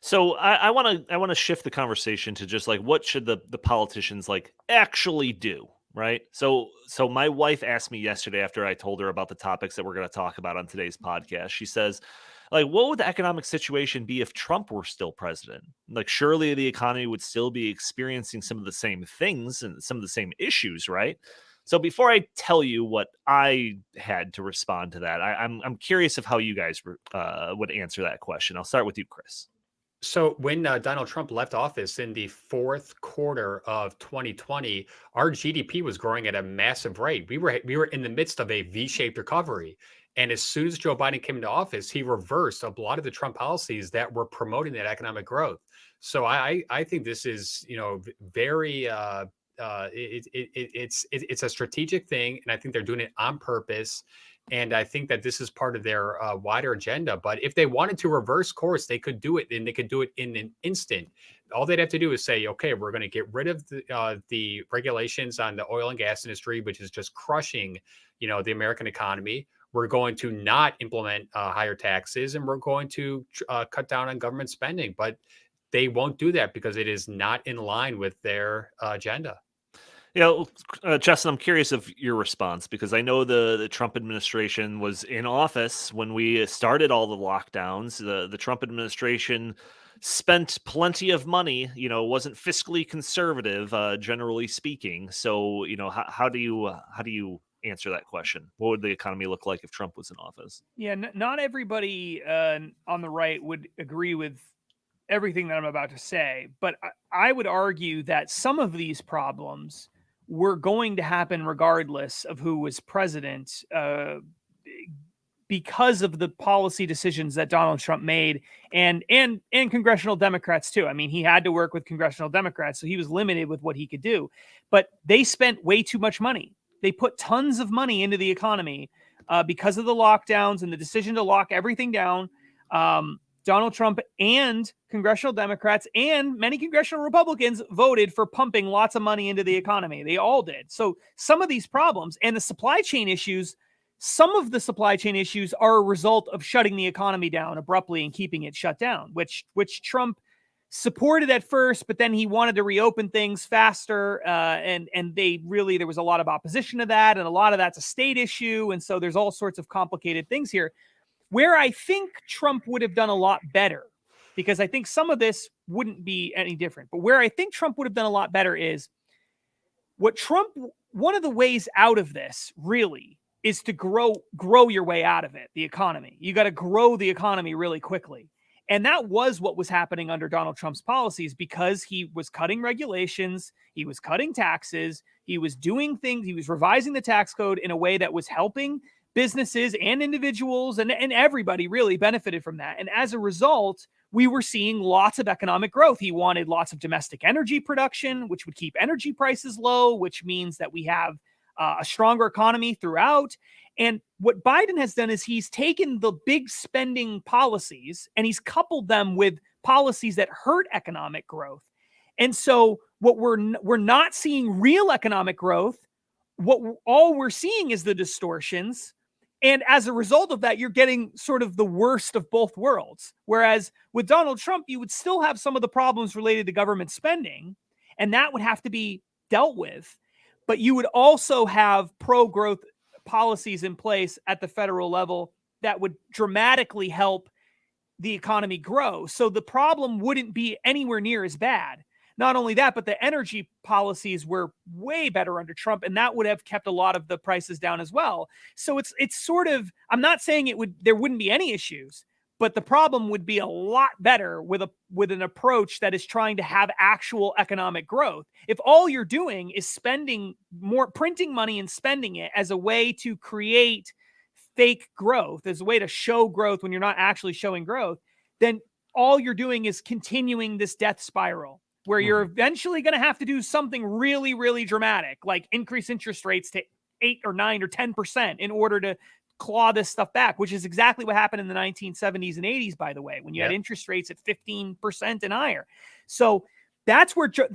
So I want to shift the conversation to just like what should the politicians like actually do, right? So my wife asked me yesterday after I told her about the topics that we're going to talk about on today's podcast. She says, like, what would the economic situation be if Trump were still president? Like, surely the economy would still be experiencing some of the same things and some of the same issues, right? So before I tell you what I had to respond to that, I'm curious of how you guys would answer that question. I'll start with you, Chris. So when Donald Trump left office in the fourth quarter of 2020, our GDP was growing at a massive rate. We were in the midst of a V-shaped recovery. And as soon as Joe Biden came into office, he reversed a lot of the Trump policies that were promoting that economic growth. So I think this is, very it's a strategic thing, and I think they're doing it on purpose. And I think that this is part of their wider agenda. But if they wanted to reverse course, they could do it, and they could do it in an instant. All they'd have to do is say, okay, we're going to get rid of the regulations on the oil and gas industry, which is just crushing, the American economy. We're going to not implement higher taxes, and we're going to cut down on government spending. But they won't do that because it is not in line with their agenda. Yeah, Justin, I'm curious of your response because I know the Trump administration was in office when we started all the lockdowns. The Trump administration spent plenty of money. Wasn't fiscally conservative, generally speaking. So, how do you answer that question? What would the economy look like if Trump was in office? Yeah, not everybody on the right would agree with everything that I'm about to say, but I would argue that some of these problems were going to happen regardless of who was president, because of the policy decisions that Donald Trump made, and congressional Democrats too. I mean, he had to work with congressional Democrats, so he was limited with what he could do. But they spent way too much money. They put tons of money into the economy because of the lockdowns and the decision to lock everything down. Donald Trump and congressional Democrats and many congressional Republicans voted for pumping lots of money into the economy. They all did. So some of these problems and the supply chain issues, some of the supply chain issues are a result of shutting the economy down abruptly and keeping it shut down, which Trump supported at first, but then he wanted to reopen things faster. And there was a lot of opposition to that. And a lot of that's a state issue. And so there's all sorts of complicated things here. Where I think Trump would have done a lot better, because I think some of this wouldn't be any different, but where I think Trump would have done a lot better is one of the ways out of this really is to grow your way out of it, the economy. You got to grow the economy really quickly. And that was what was happening under Donald Trump's policies, because he was cutting regulations, he was cutting taxes, he was doing things, he was revising the tax code in a way that was helping businesses and individuals, and everybody really benefited from that. And as a result, we were seeing lots of economic growth. He wanted lots of domestic energy production, which would keep energy prices low, which means that we have a stronger economy throughout. And what Biden has done is he's taken the big spending policies and he's coupled them with policies that hurt economic growth. And so what we're not seeing real economic growth. All we're seeing is the distortions. And as a result of that, you're getting sort of the worst of both worlds. Whereas with Donald Trump, you would still have some of the problems related to government spending, and that would have to be dealt with. But you would also have pro-growth policies in place at the federal level that would dramatically help the economy grow. So the problem wouldn't be anywhere near as bad. Not only that, but the energy policies were way better under Trump, and that would have kept a lot of the prices down as well. So it's sort of, I'm not saying there wouldn't be any issues, but the problem would be a lot better with an approach that is trying to have actual economic growth. If all you're doing is spending more, printing money and spending it as a way to create fake growth, as a way to show growth when you're not actually showing growth, then all you're doing is continuing this death spiral, where you're eventually going to have to do something really, really dramatic, like increase interest rates to 8 or 9 or 10% in order to claw this stuff back, which is exactly what happened in the 1970s and 80s, by the way, when you had interest rates at 15% and higher. So that's where Joe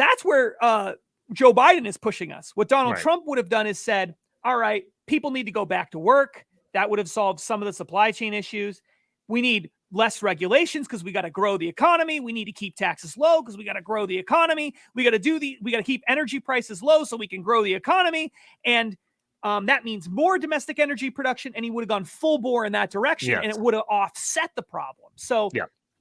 Biden is pushing us. What Donald Trump would have done is said, all right, people need to go back to work. That would have solved some of the supply chain issues. We need less regulations because we got to grow the economy. We need to keep taxes low because we got to grow the economy. We got to keep energy prices low so we can grow the economy. And that means more domestic energy production. And he would have gone full bore in that direction, and it would have offset the problem. So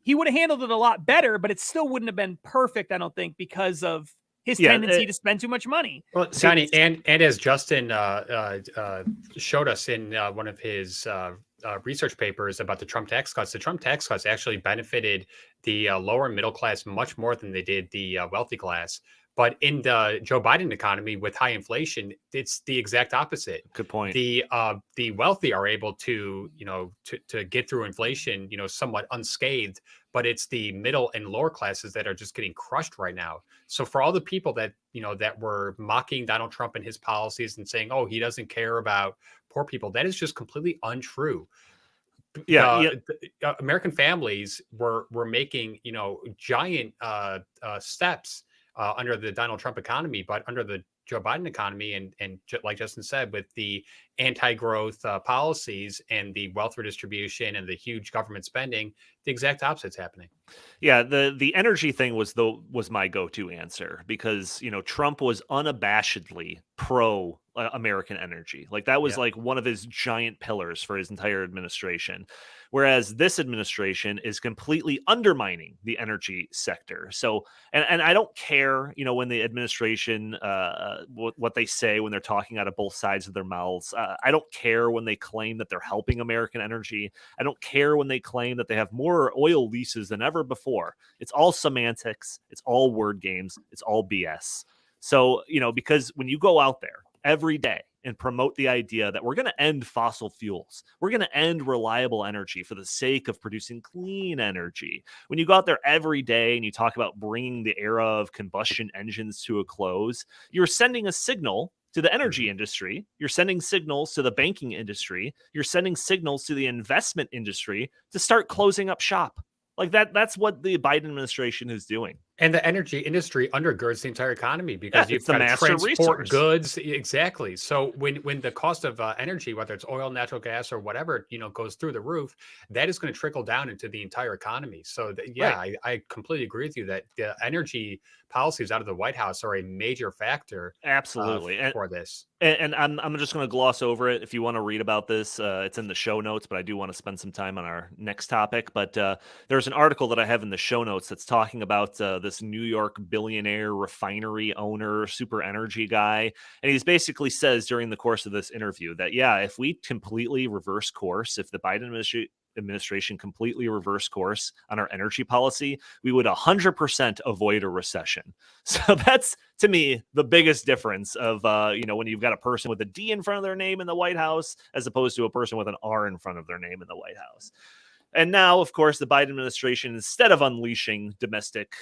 he would have handled it a lot better, but it still wouldn't have been perfect, I don't think, because of his tendency to spend too much money. Well, Donnie, and as Justin showed us in one of his research papers about the Trump tax cuts, the Trump tax cuts actually benefited the lower middle class much more than they did the wealthy class. But in the Joe Biden economy with high inflation, it's the exact opposite. Good point. The wealthy are able to get through inflation, somewhat unscathed, but it's the middle and lower classes that are just getting crushed right now. So for all the people that that were mocking Donald Trump and his policies and saying, "Oh, he doesn't care about poor people," that is just completely untrue. American families were making giant steps under the Donald Trump economy, but under the Joe Biden economy, and like Justin said, with the anti-growth policies and the wealth redistribution and the huge government spending, the exact opposite's happening. Yeah, the energy thing was my go-to answer because Trump was unabashedly pro American energy. Like that was like one of his giant pillars for his entire administration. Whereas this administration is completely undermining the energy sector. So, and I don't care, when the administration, what they say when they're talking out of both sides of their mouths. I don't care when they claim that they're helping American energy. I don't care when they claim that they have more oil leases than ever before. It's all semantics. It's all word games. It's all BS. So, because when you go out there every day and promote the idea that we're going to end fossil fuels, we're going to end reliable energy for the sake of producing clean energy. When you go out there every day and you talk about bringing the era of combustion engines to a close, you're sending a signal to the energy industry. You're sending signals to the banking industry. You're sending signals to the investment industry to start closing up shop. Like that's what the Biden administration is doing. And the energy industry undergirds the entire economy because you've got to transport resource. Goods. Exactly. So when the cost of energy, whether it's oil, natural gas, or whatever, goes through the roof, that is going to trickle down into the entire economy. So I completely agree with you that the energy policies out of the White House are a major factor. Absolutely. For this. And I'm just going to gloss over it. If you want to read about this, it's in the show notes, but I do want to spend some time on our next topic. But there's an article that I have in the show notes that's talking about this New York billionaire refinery owner, super energy guy. And he basically says during the course of this interview that, if we completely reverse course, if the Biden administration completely reverse course on our energy policy, we would 100% avoid a recession. So that's, to me, the biggest difference of, when you've got a person with a D in front of their name in the White House, as opposed to a person with an R in front of their name in the White House. And now, of course, the Biden administration, instead of unleashing domestic,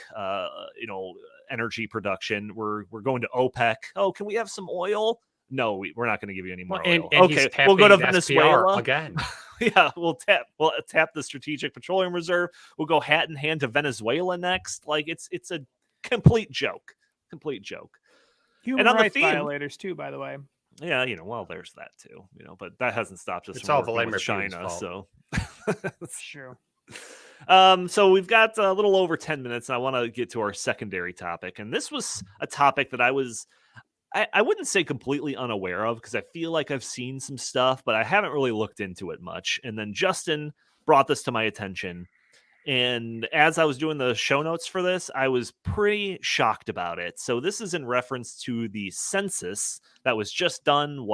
energy production, we're going to OPEC. Oh, can we have some oil? No, we're not going to give you any more oil. And okay, we'll go to Venezuela again. We'll tap the Strategic Petroleum Reserve. We'll go hat in hand to Venezuela next. Like it's a complete joke. Human rights violators too, by the way. Yeah, there's that too, but that hasn't stopped us it's from all working with Vladimir China. So that's true. So we've got a little over 10 minutes, and I want to get to our secondary topic. And this was a topic that I wouldn't say completely unaware of, because I feel like I've seen some stuff, but I haven't really looked into it much. And then Justin brought this to my attention. And as I was doing the show notes for this, I was pretty shocked about it. So this is in reference to the census that was just done,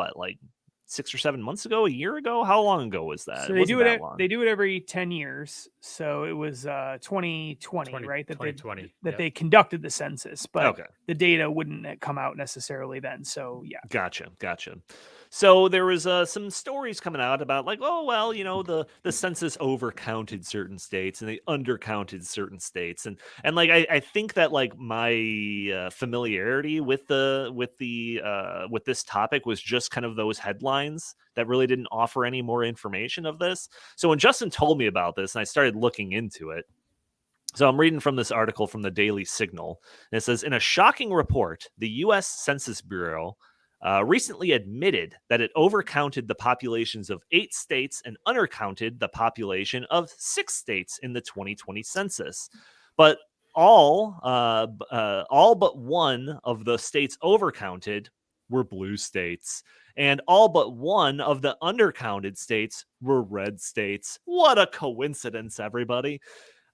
6 or 7 months ago, a year ago? How long ago was that? So they do it every 10 years. So it was 2020, right? That 2020. They conducted the census, but okay. The data wouldn't come out necessarily then. So yeah. Gotcha. So there was some stories coming out about the census overcounted certain states and they undercounted certain states, and I think that my familiarity with this topic was just kind of those headlines that really didn't offer any more information of this. So when Justin told me about this and I started looking into it, so I'm reading from this article from the Daily Signal, and it says, in a shocking report, the U.S. Census Bureau recently admitted that it overcounted the populations of 8 states and undercounted the population of 6 states in the 2020 census. But all but one of the states overcounted were blue states, and all but one of the undercounted states were red states. What a coincidence, everybody.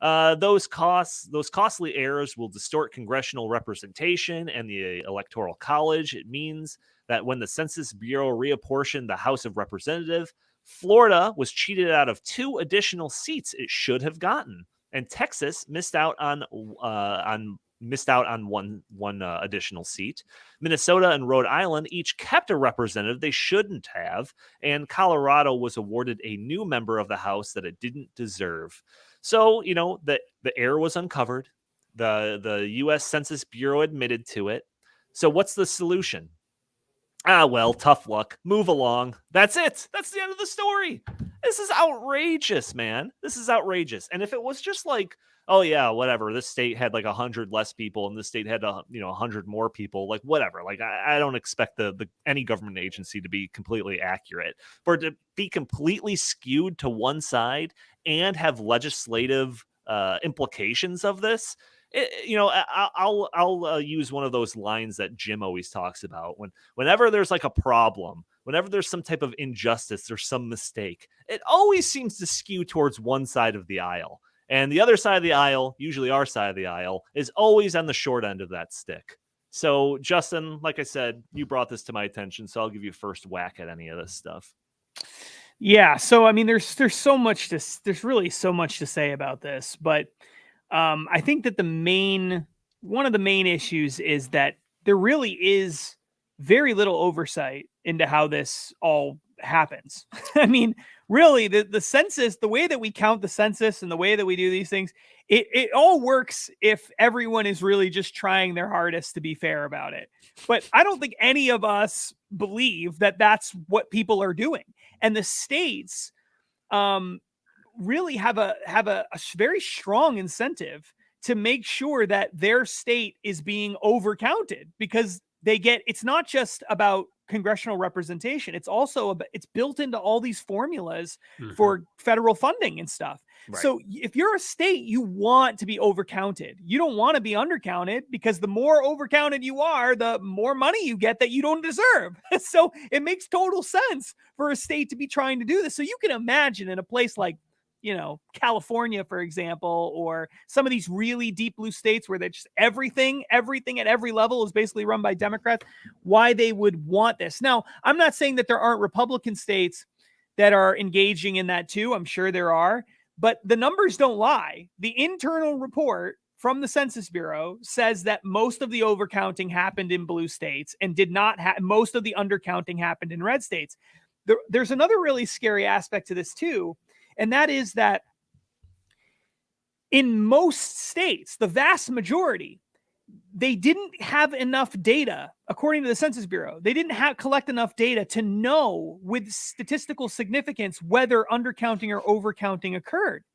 Those costly errors will distort congressional representation and the Electoral College. It means that when the Census Bureau reapportioned the House of Representatives, Florida was cheated out of 2 additional seats it should have gotten, and Texas missed out on one additional seat. Minnesota and Rhode Island each kept a representative they shouldn't have, and Colorado was awarded a new member of the House that it didn't deserve. So, the error was uncovered. The U.S. Census Bureau admitted to it. So what's the solution? Well, tough luck. Move along. That's it. That's the end of the story. This is outrageous, man. This is outrageous. And if it was just like, oh yeah, whatever, this state had like 100 less people and this state had 100 more people, like whatever. Like I don't expect any government agency to be completely accurate. For it to be completely skewed to one side and have legislative implications of this, I'll use one of those lines that Jim always talks about. Whenever there's like a problem, whenever there's some type of injustice or some mistake, it always seems to skew towards one side of the aisle. And the other side of the aisle, usually our side of the aisle, is always on the short end of that stick. So, Justin, like I said, you brought this to my attention, so I'll give you first whack at any of this stuff. Yeah. So, I mean, there's really so much to say about this, but I think that one of the main issues is that there really is very little oversight into how this all happens. I mean, really, the census, the way that we count the census and the way that we do these things, it all works if everyone is really just trying their hardest to be fair about it. But I don't think any of us believe that that's what people are doing. And the states really have a very strong incentive to make sure that their state is being overcounted, because it's not just about congressional representation. It's also it's built into all these formulas for federal funding and stuff. Right. So if you're a state, you want to be overcounted. You don't want to be undercounted, because the more overcounted you are, the more money you get that you don't deserve. So it makes total sense for a state to be trying to do this. So you can imagine in a place like, California, for example, or some of these really deep blue states where they're just everything at every level is basically run by Democrats, why they would want this. Now, I'm not saying that there aren't Republican states that are engaging in that too. I'm sure there are, but the numbers don't lie. The internal report from the Census Bureau says that most of the overcounting happened in blue states and did not most of the undercounting happened in red states. There's another really scary aspect to this too. And that is that in most states, the vast majority, they didn't have enough data, according to the Census Bureau. They didn't collect enough data to know with statistical significance whether undercounting or overcounting occurred.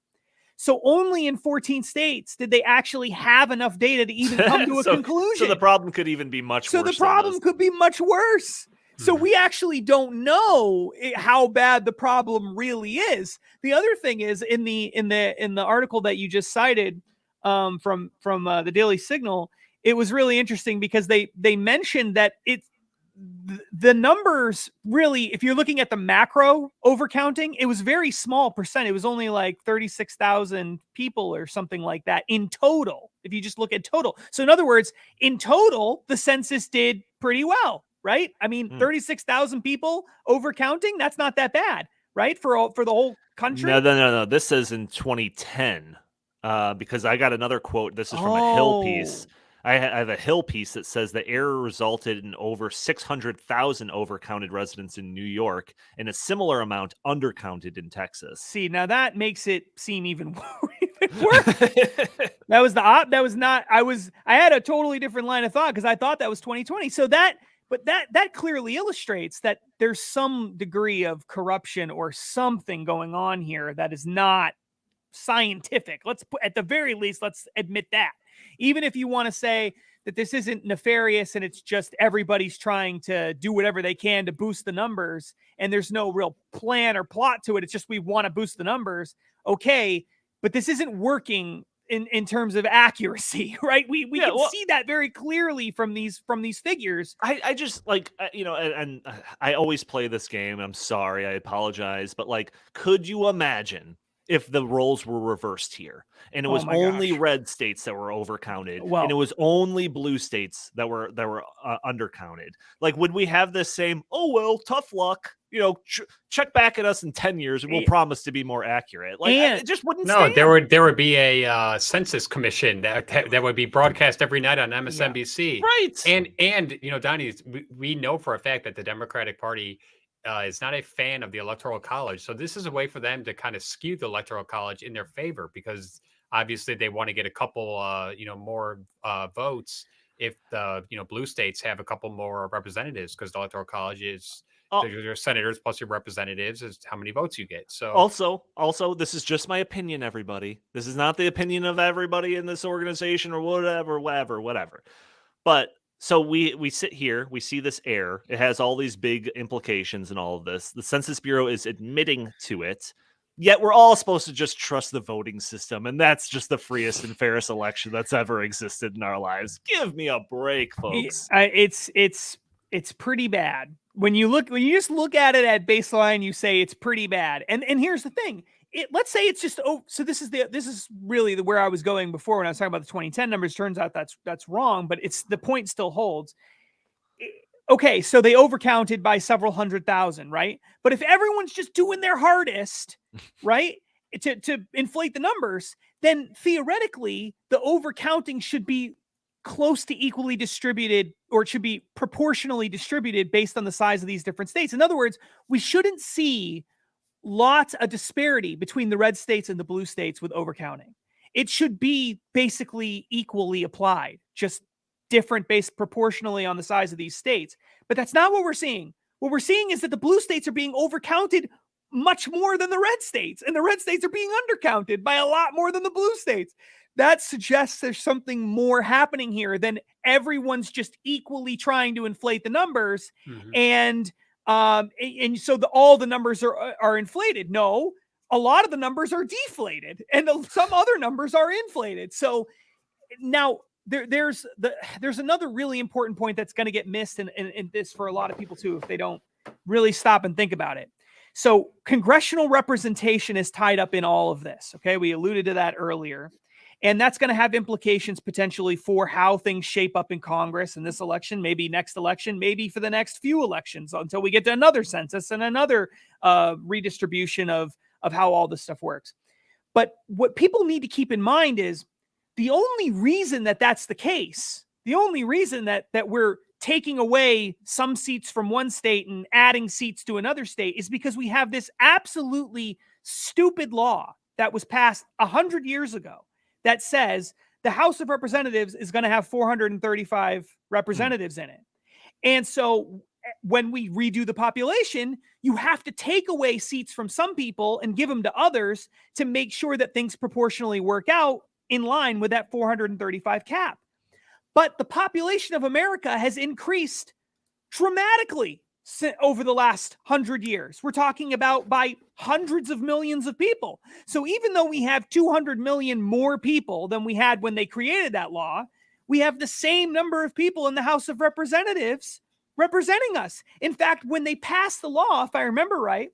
So only in 14 states did they actually have enough data to even come to a conclusion. So the problem could even be much worse. So the problem could be much worse. So we actually don't know how bad the problem really is. The other thing is in the article that you just cited from the Daily Signal, it was really interesting because they mentioned that the numbers really, if you're looking at the macro overcounting, it was very small percent. It was only like 36,000 people or something like that in total, if you just look at total. So in other words, in total, the census did pretty well. Right? I mean, 36,000 people overcounting, that's not that bad, right? For the whole country? No. This says in 2010, because I got another quote. This is from a Hill piece. I have a Hill piece that says the error resulted in over 600,000 overcounted residents in New York and a similar amount undercounted in Texas. See, now that makes it seem even worse. That was not, I had a totally different line of thought because I thought that was 2020. So that clearly illustrates that there's some degree of corruption or something going on here that is not scientific. At the very least, let's admit that. Even if you want to say that this isn't nefarious and it's just everybody's trying to do whatever they can to boost the numbers and there's no real plan or plot to it. It's just we want to boost the numbers. Okay, but this isn't working in terms of accuracy, right? We can see that very clearly from these figures. I just like, and I always play this game. I'm sorry, I apologize, but like, could you imagine if the roles were reversed here and it was only red states that were overcounted and it was only blue states that were undercounted? Like, would we have this same, oh, well, tough luck, check back at us in 10 years and we'll promise to be more accurate? Like, it just wouldn't stand. There would be a census commission that would be broadcast every night on MSNBC. Right. And Donnie, we know for a fact that the Democratic Party is not a fan of the Electoral College. So this is a way for them to kind of skew the Electoral College in their favor, because obviously they want to get a couple, more votes if the, blue states have a couple more representatives, because the Electoral College is your senators plus your representatives is how many votes you get. So also, this is just my opinion, everybody. This is not the opinion of everybody in this organization or whatever. But so we sit here, we see this error. It has all these big implications and all of this. The Census Bureau is admitting to it. Yet we're all supposed to just trust the voting system, and that's just the freest and fairest election that's ever existed in our lives. Give me a break, folks. It's pretty bad. When you just look at it at baseline, you say it's pretty bad. And here's the thing. Let's say it's just so this is really where I was going before when I was talking about the 2010 numbers. Turns out that's wrong, but the point still holds. Okay, so they overcounted by several 100,000, right? But if everyone's just doing their hardest, right, to inflate the numbers, then theoretically the overcounting should be close to equally distributed, or it should be proportionally distributed based on the size of these different states. In other words, we shouldn't see a disparity between the red states and the blue states with overcounting. It should be basically equally applied, just different based proportionally on the size of these states. But that's not what we're seeing. What we're seeing is that the blue states are being overcounted much more than the red states, and the red states are being undercounted by a lot more than the blue states. That suggests there's something more happening here than everyone's just equally trying to inflate the numbers. And so all the numbers are inflated. No, a lot of the numbers are deflated, and some other numbers are inflated. So now there's another really important point that's going to get missed in this for a lot of people too, if they don't really stop and think about it. So congressional representation is tied up in all of this. Okay, we alluded to that earlier. And that's going to have implications potentially for how things shape up in Congress in this election, maybe next election, maybe for the next few elections until we get to another census and another redistribution of how all this stuff works. But what people need to keep in mind is the only reason that that's the case, the only reason that we're taking away some seats from one state and adding seats to another state is because we have this absolutely stupid law that was passed 100 years ago that says the House of Representatives is going to have 435 representatives in it. And so when we redo the population, you have to take away seats from some people and give them to others to make sure that things proportionally work out in line with that 435 cap. But the population of America has increased dramatically over the last 100 years. We're talking about by hundreds of millions of people. So even though we have 200 million more people than we had when they created that law, we have the same number of people in the House of Representatives representing us. In fact, when they passed the law, if I remember right,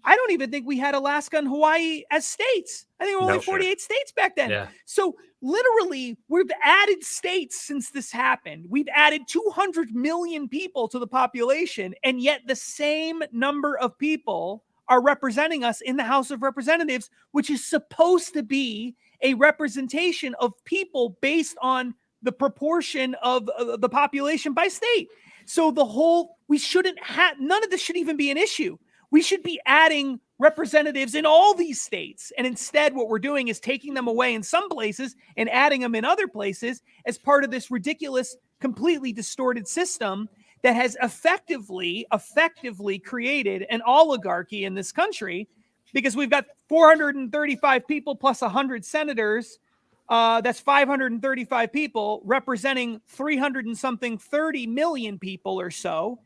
I don't even think we had Alaska and Hawaii as states. I think there were only 48 states back then. Yeah. So literally, we've added states since this happened. We've added 200 million people to the population, and yet the same number of people are representing us in the House of Representatives, which is supposed to be a representation of people based on the proportion of the population by state. So we shouldn't have, none of this should even be an issue. We should be adding representatives in all these states. And instead, what we're doing is taking them away in some places and adding them in other places as part of this ridiculous, completely distorted system that has effectively created an oligarchy in this country, because we've got 435 people plus 100 senators That's 535 people representing 300 and something 30 million people or so.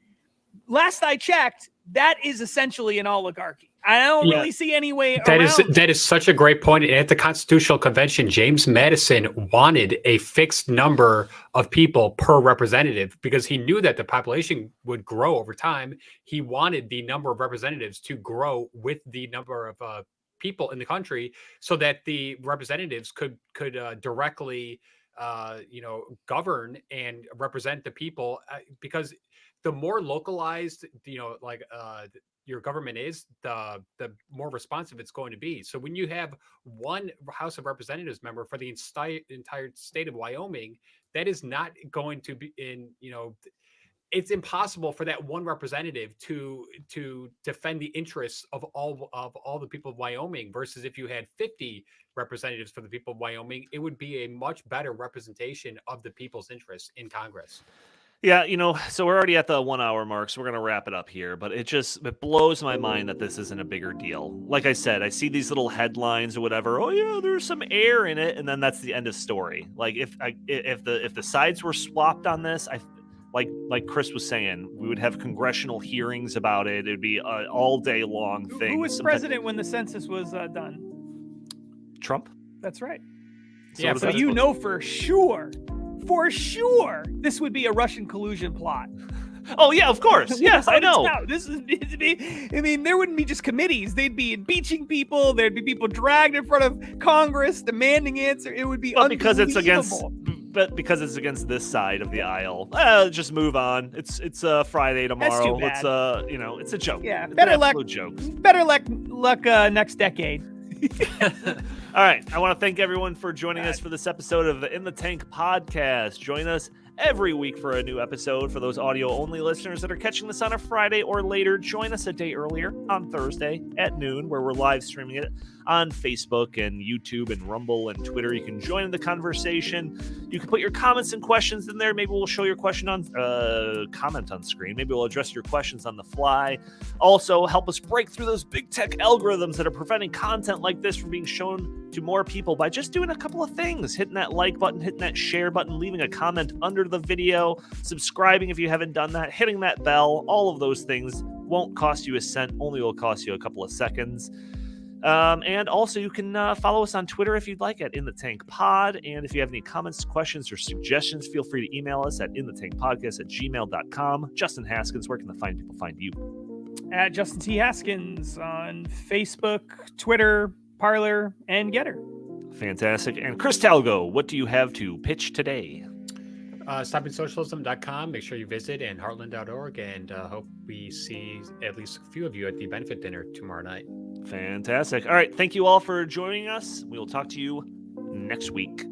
Last I checked, that is essentially an oligarchy. I don't really see any way around that is such a great point. And at the Constitutional Convention, James Madison wanted a fixed number of people per representative because he knew that the population would grow over time. He wanted the number of representatives to grow with the number of people in the country, so that the representatives could directly govern and represent the people, because the more localized your government is, the more responsive it's going to be. So when you have one House of Representatives member for the entire state of Wyoming, that is not going to be it's impossible for that one representative to defend the interests of all the people of Wyoming, versus if you had 50 representatives for the people of Wyoming, it would be a much better representation of the people's interests in Congress. Yeah, so we're already at the 1 hour mark, so we're going to wrap it up here. But it blows my mind that this isn't a bigger deal. Like I said, I see these little headlines or whatever. Oh yeah, there's some air in it, and then that's the end of story. Like if the sides were swapped on this, like Chris was saying, we would have congressional hearings about it. It'd be an all day long thing. Who was president when the census was done? Trump. That's right. So for sure, this would be a Russian collusion plot. Oh yeah, of course. Yes, I know. There wouldn't be just committees. They'd be impeaching people. There'd be people dragged in front of Congress demanding answer. It would be because it's against this side of the aisle. Just move on. It's Friday tomorrow. That's too bad. It's a joke. Yeah, it's better luck. Joke. Better luck next decade. All right. I want to thank everyone for joining us for this episode of the In the Tank podcast. Join us every week for a new episode. For those audio-only listeners that are catching this on a Friday or later, join us a day earlier on Thursday at noon, where we're live streaming it on Facebook and YouTube and Rumble and Twitter. You can join in the conversation. You can put your comments and questions in there. Maybe we'll show your question on comment on screen. Maybe we'll address your questions on the fly. Also, help us break through those big tech algorithms that are preventing content like this from being shown to more people by just doing a couple of things: hitting that like button, hitting that share button, leaving a comment under the video, subscribing if you haven't done that, hitting that bell. All of those things won't cost you a cent, only will cost you a couple of seconds. And also, you can follow us on Twitter if you'd like at In the Tank Pod. And if you have any comments, questions, or suggestions, feel free to email us at inthetankpodcast@gmail.com. Justin Haskins, where can the fine people find you? At Justin T. Haskins on Facebook, Twitter, Parler, and Getter. Fantastic. And Chris Talgo, what do you have to pitch today? StoppingSocialism.com. Make sure you visit, and Heartland.org, and hope we see at least a few of you at the benefit dinner tomorrow night. Fantastic. All right. Thank you all for joining us. We will talk to you next week.